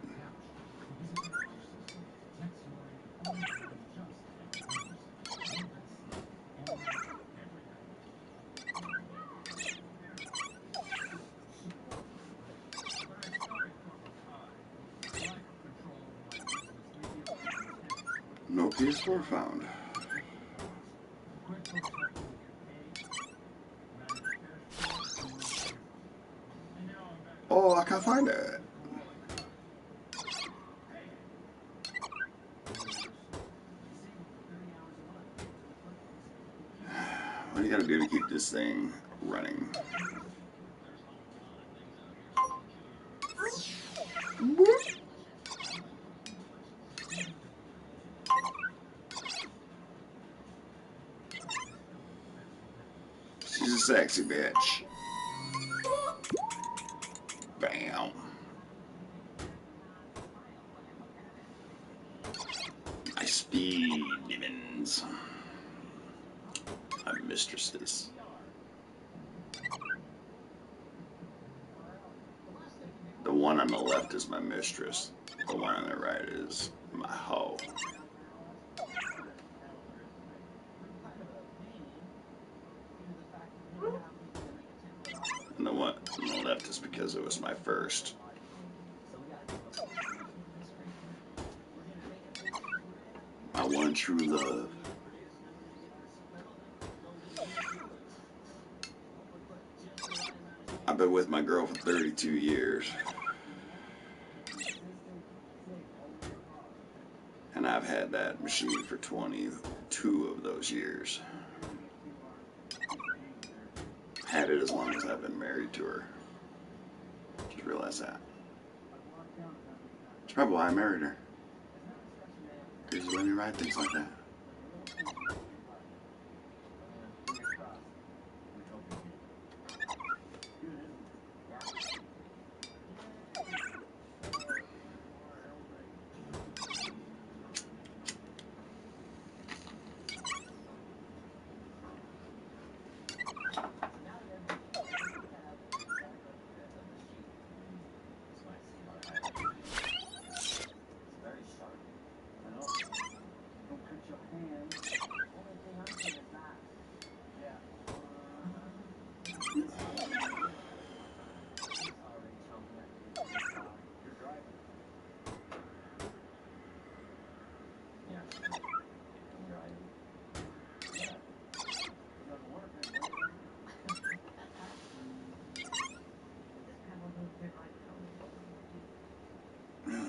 No PS4 found. Oh, I can't find it. What do you gotta do to keep this thing running? She's a sexy bitch. Bam. My speed demons. My mistresses. The one on the left is my mistress. The one on the right is my hoe. left is because it was my first. My one true love. I've been with my girl for 32 years. And I've had that machine for 22 of those years. Had it as long as I've been married to her. Just realized that. That's probably why I married her. Because you let me ride things like that.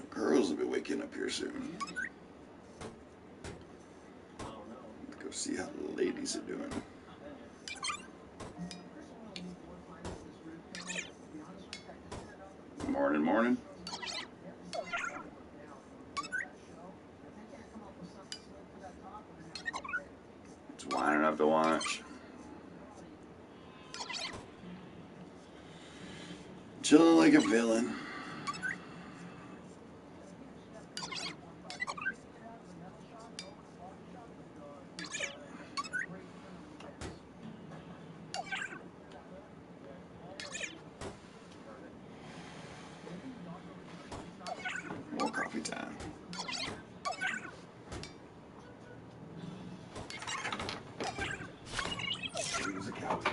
Girls will be waking up here soon. Go see how the ladies are doing. Morning, morning. It's winding up to watch. Chilling like a villain. More coffee time. He was a cowboy guy.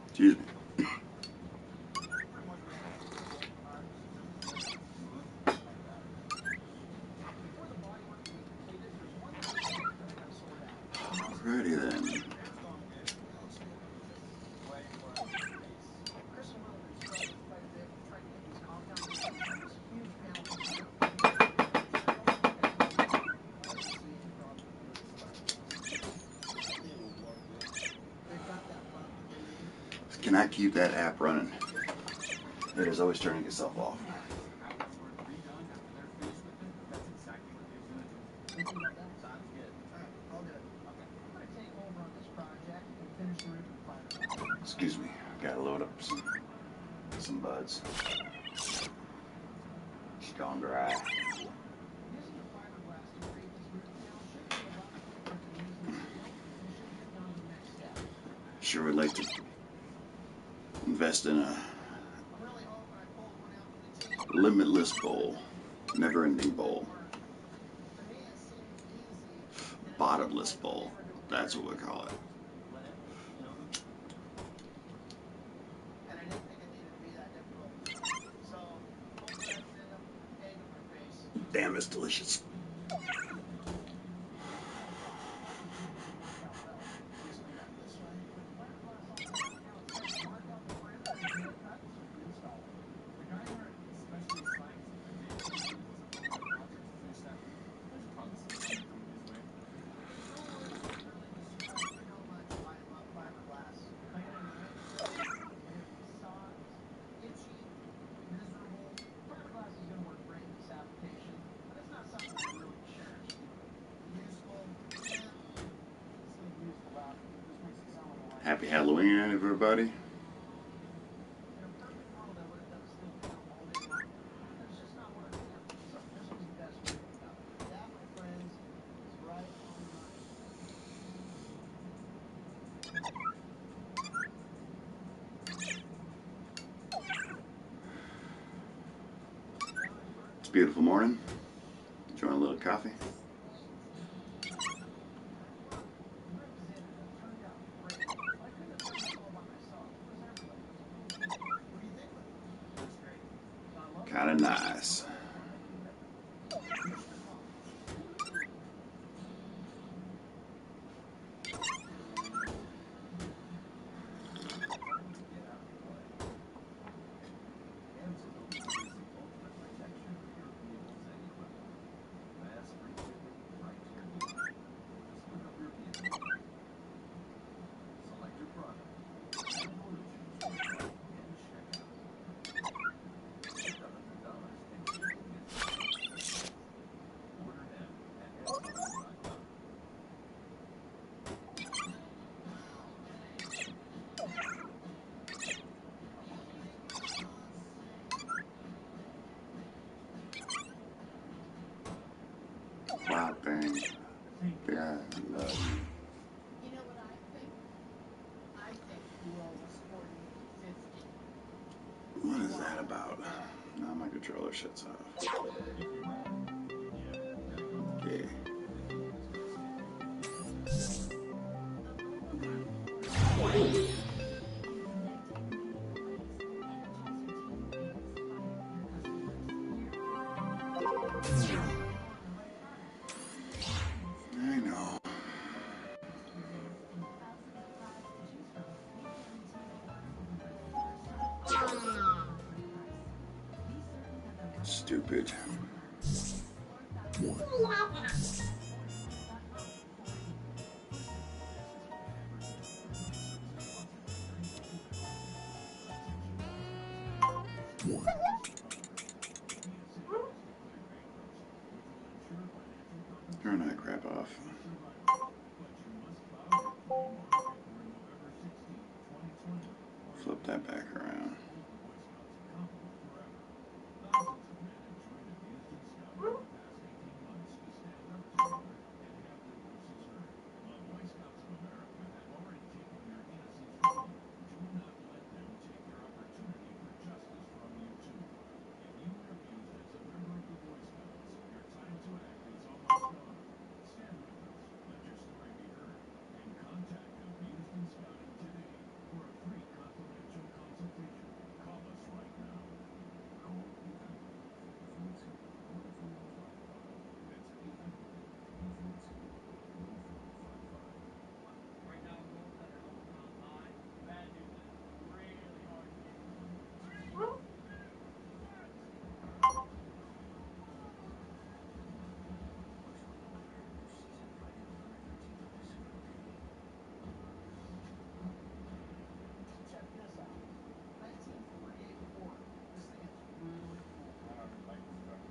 Excuse me. Alrighty then. Cannot keep that app running. It is always turning itself off. Excuse me, gotta load up some buds. It's gone dry. Sure would like to invest in a limitless bowl, never-ending bowl, bottomless bowl. That's what we call it. Damn, it's delicious. Happy Halloween, everybody. In a perfect world, I would have done a still count all day long. But that's just not what I'm feeling. So this was the best way to go. That, my friends, is right on the money. It's a beautiful morning. Enjoying a little coffee. Well, the group is in and it turned out great. But I couldn't have done this all by myself. Where's everybody? What do you think, buddy? Looks great. I love it. Kind of nice. We're making it epic. Here's your call. Time to get out and play. AMSOS is the ultimate protection for your vehicles and equipment. Fast, free shipping, right to your door. Just look up your vehicle today. Select your product. And origin choice and check out. $100 and shipping is free. Order now at AMSOS.com. Wow, thing. Yeah, I love you. You know what I think? I think you owe us 40, 50. What is that about? Now my controller shuts off. Yeah. I know. Stupid. Turn that crap off. Flip that back around. Right now, goals that are open online. Bad news is really hard to get into. Check this out. 1948 Ford. This thing is really cool. I don't like this truck.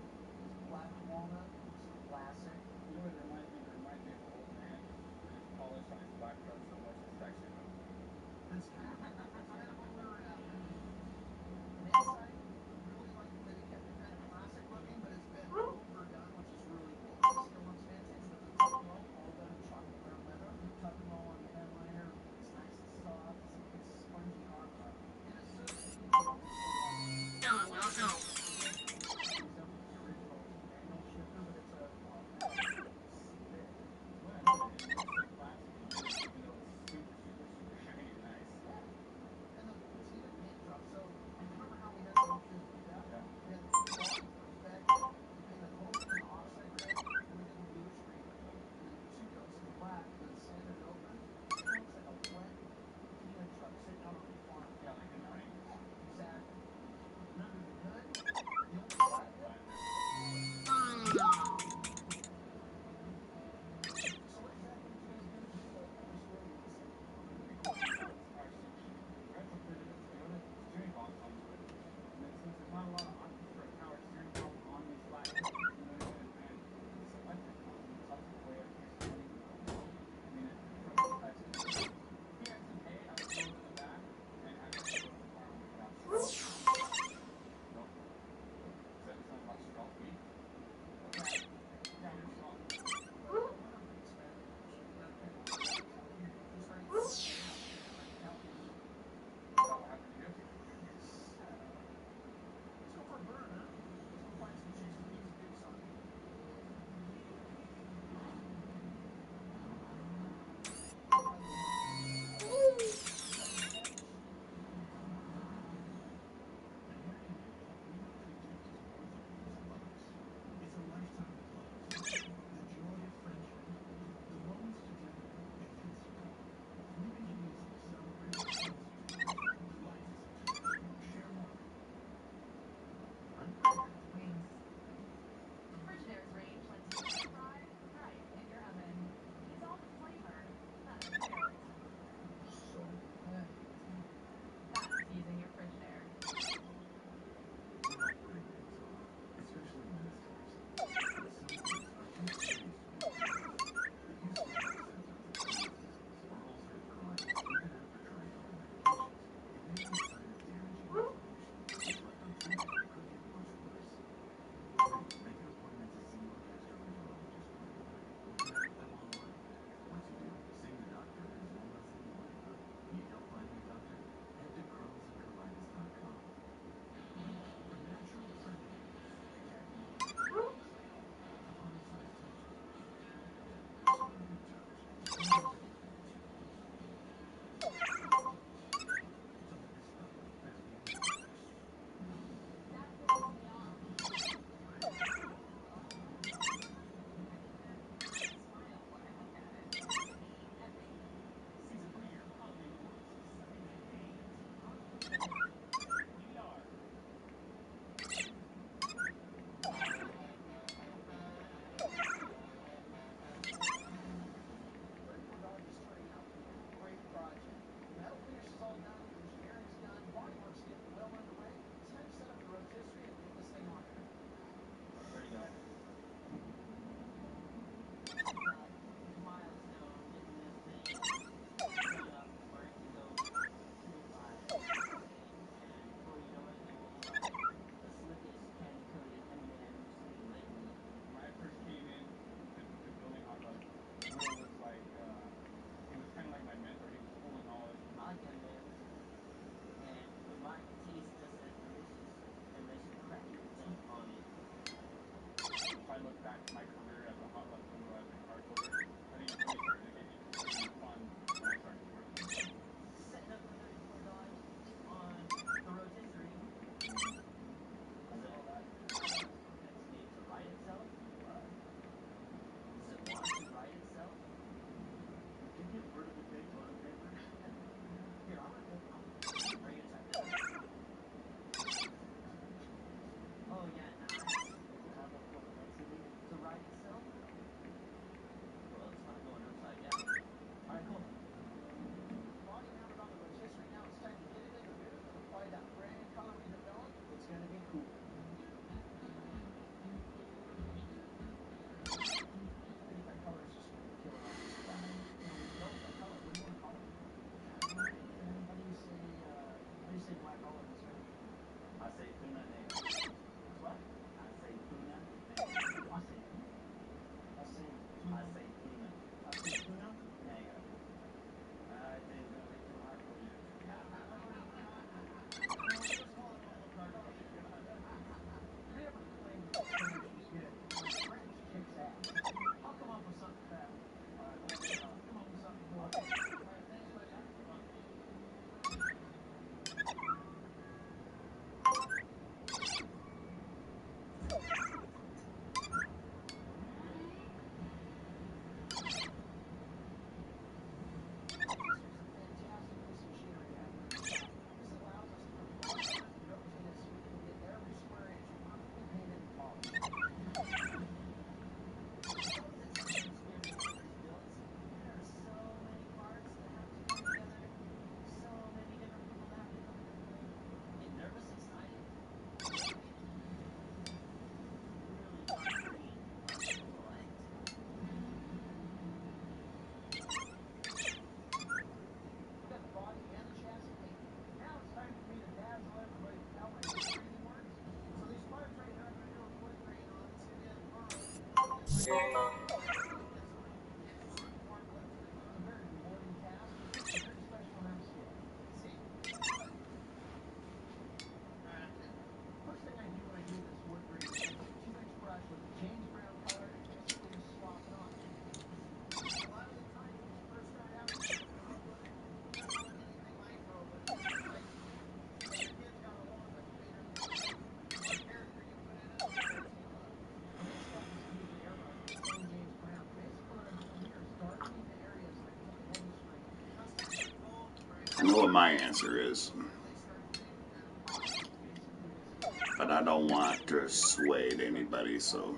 It's black walnut. It's classic. You know what it reminds me of? It reminds me of an old man with his polish on his black truck so much it's actually annoying. That's kind of what we were after. And inside, I really like the way they kept it kind of classic looking, but it's been overdone, which is really cool. It still looks vintage with the tuck and roll, all done in chocolate brown leather. Tuck and roll on the headliner. It's nice and soft. It's spongy and it's so easy to pull off. Resembles the original manual shifter, but it's a automatic. Sick. Well, I know it is. It looks so classy and good, even though it's super, super, super shiny and nice. Yeah. I know what my answer is, but I don't want to sway anybody, so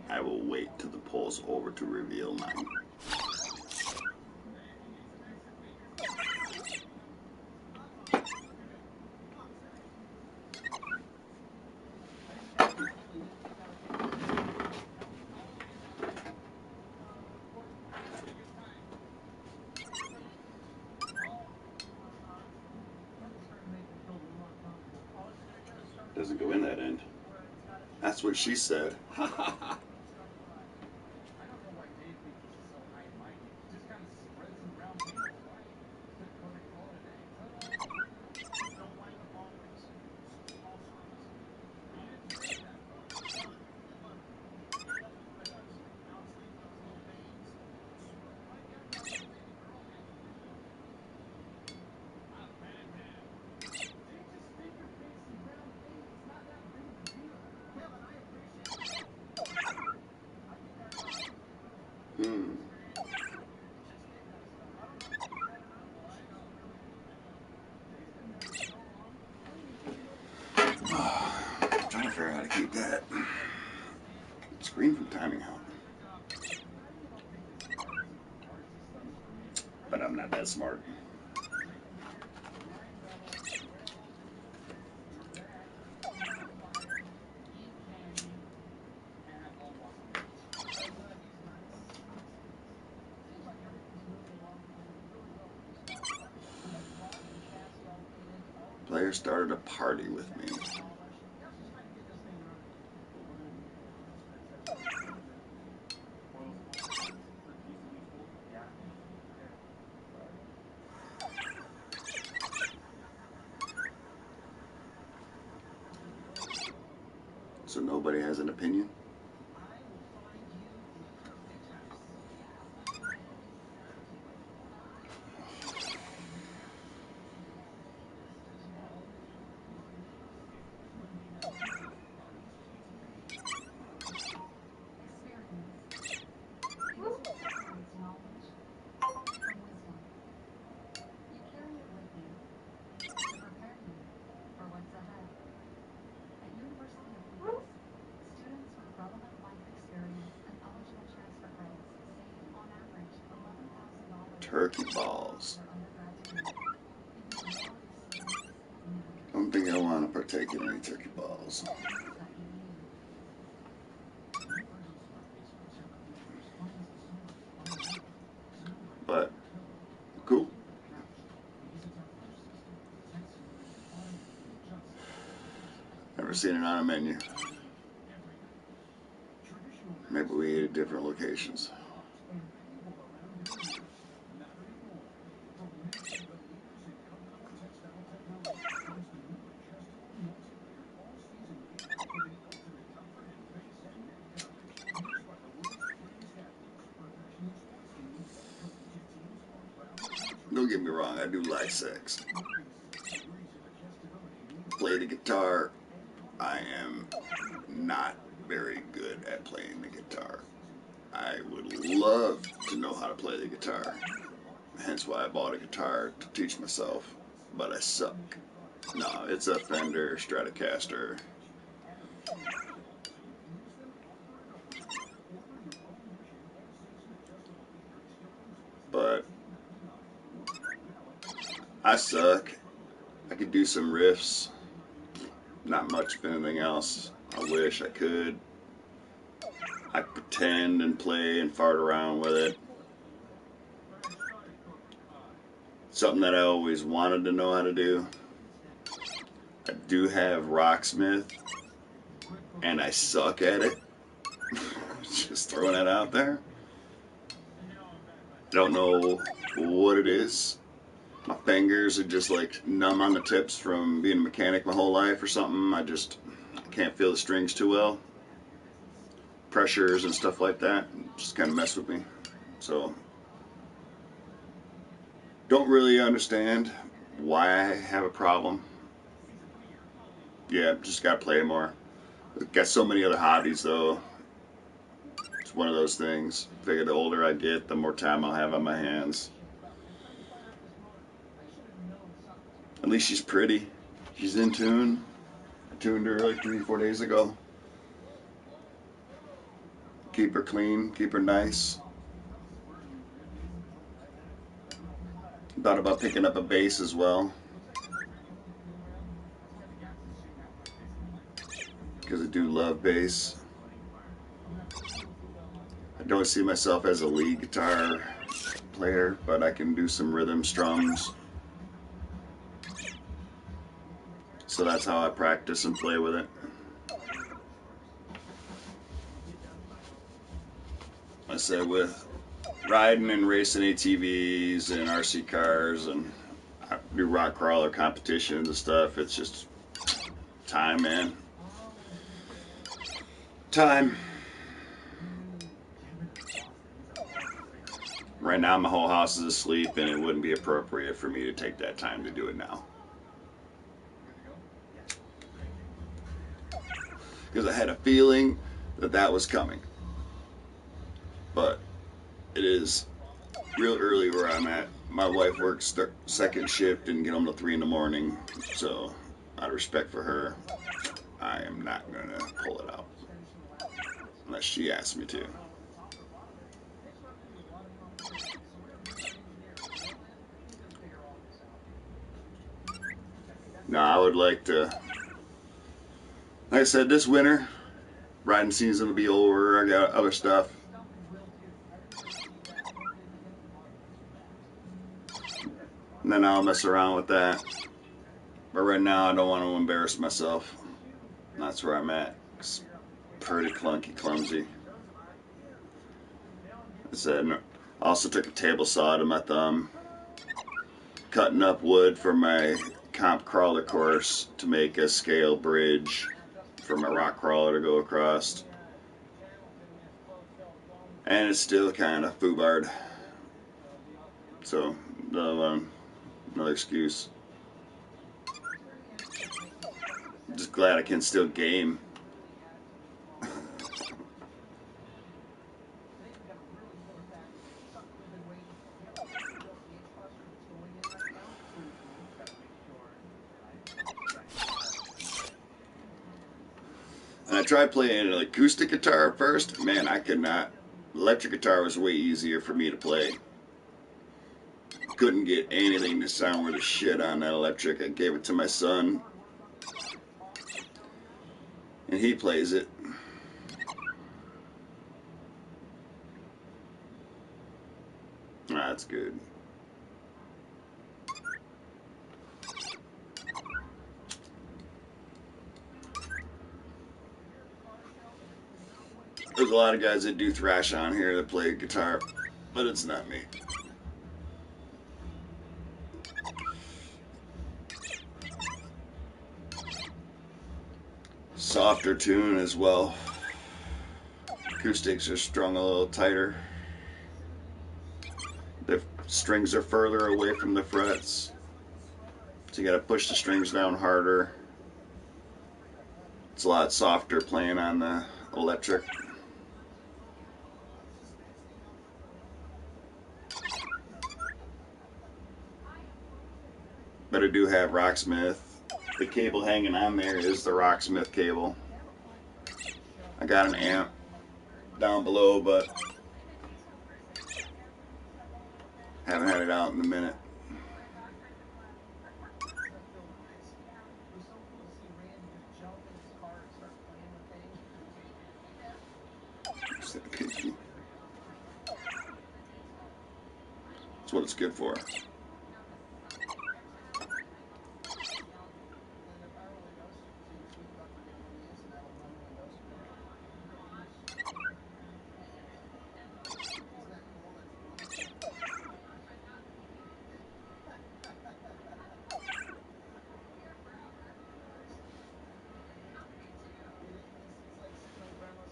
I will wait till the poll's over to reveal mine. Doesn't go in that end. That's what she said. I don't know why Dave thinks this is so high and mighty. He just kind of spreads it around people. Call it a day. Don't like the followers. Small circles. I didn't say that. Look. Outsleep those little veins. Why get about the baby girl has to do that? I'm bad, man. They just finger paste and brown paint. It's not that big of a deal. Kevin, I appreciate it. Hmm. Trying to figure out how to keep that screen from timing out. But I'm not that smart. Player started a party with me. So nobody has an opinion? Turkey balls. Don't think I want to partake in any turkey balls. But, cool. Never seen it on a menu. Maybe we ate at different locations. Don't get me wrong, I do like sex. Play the guitar. I am not very good at playing the guitar. I would love to know how to play the guitar. Hence why I bought a guitar to teach myself. But I suck. No, it's a Fender Stratocaster. But I suck. I could do some riffs. Not much of anything else. I wish I could. I pretend and play and fart around with it. Something that I always wanted to know how to do. I do have Rocksmith, and I suck at it. Just throwing that out there. I don't know what it is. My fingers are just like numb on the tips from being a mechanic my whole life or something. I can't feel the strings too well. Pressures and stuff like that just kind of mess with me. So, don't really understand why I have a problem. Yeah, just gotta play more. Got so many other hobbies though. It's one of those things. I figure the older I get, the more time I'll have on my hands. At least she's pretty. She's in tune. I tuned her like 3-4 days ago. Keep her clean, keep her nice. Thought about picking up a bass as well, because I do love bass. I don't see myself as a lead guitar player, but I can do some rhythm strums. So that's how I practice and play with it. I said with riding and racing ATVs and RC cars and I do rock crawler competitions and stuff, it's just time, man. Time. Right now my whole house is asleep and it wouldn't be appropriate for me to take that time to do it now. Because I had a feeling that that was coming. But it is real early where I'm at. My wife works second shift and get home till 3 in the morning. So out of respect for her, I am not going to pull it out. Unless she asks me to. Now I would like to, like I said, this winter, riding season will be over. I got other stuff. And then I'll mess around with that. But right now I don't want to embarrass myself. That's where I'm at. It's pretty clunky, clumsy. I said, I also took a table saw to my thumb, cutting up wood for my comp crawler course to make a scale bridge for my rock crawler to go across. And it's still kind of foobarred. So, another excuse. Just glad I can still game. And I tried playing an acoustic guitar at first. Man, I could not. Electric guitar was way easier for me to play. Couldn't get anything to sound worth a shit on that electric. I gave it to my son. And he plays it. That's good. There's a lot of guys that do thrash on here that play guitar, but it's not me. Softer tune as well. Acoustics are strung a little tighter. The strings are further away from the frets, so you gotta push the strings down harder. It's a lot softer playing on the electric. But I do have Rocksmith. The cable hanging on there is the Rocksmith cable. I got an amp down below, but haven't had it out in a minute. That's what it's good for.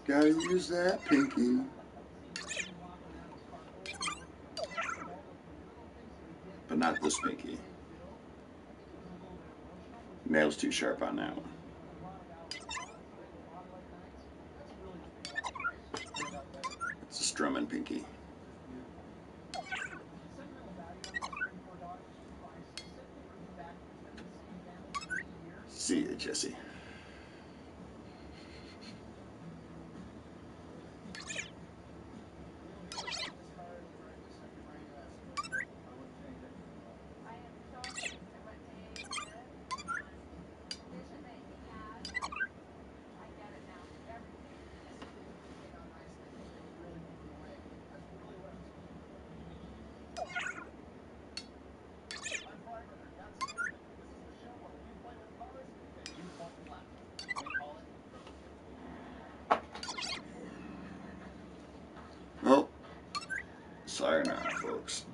Gotta use that pinky. But not this pinky. Nail's too sharp on that one. It's a strumming pinky. See you, Jesse. I am so amazed at what Dave did and the vision that he had. I get it now. Everything. I'm Primer. That's David. This is the show where we play with cars and you point and laugh. We call it Well, sayonara, folks.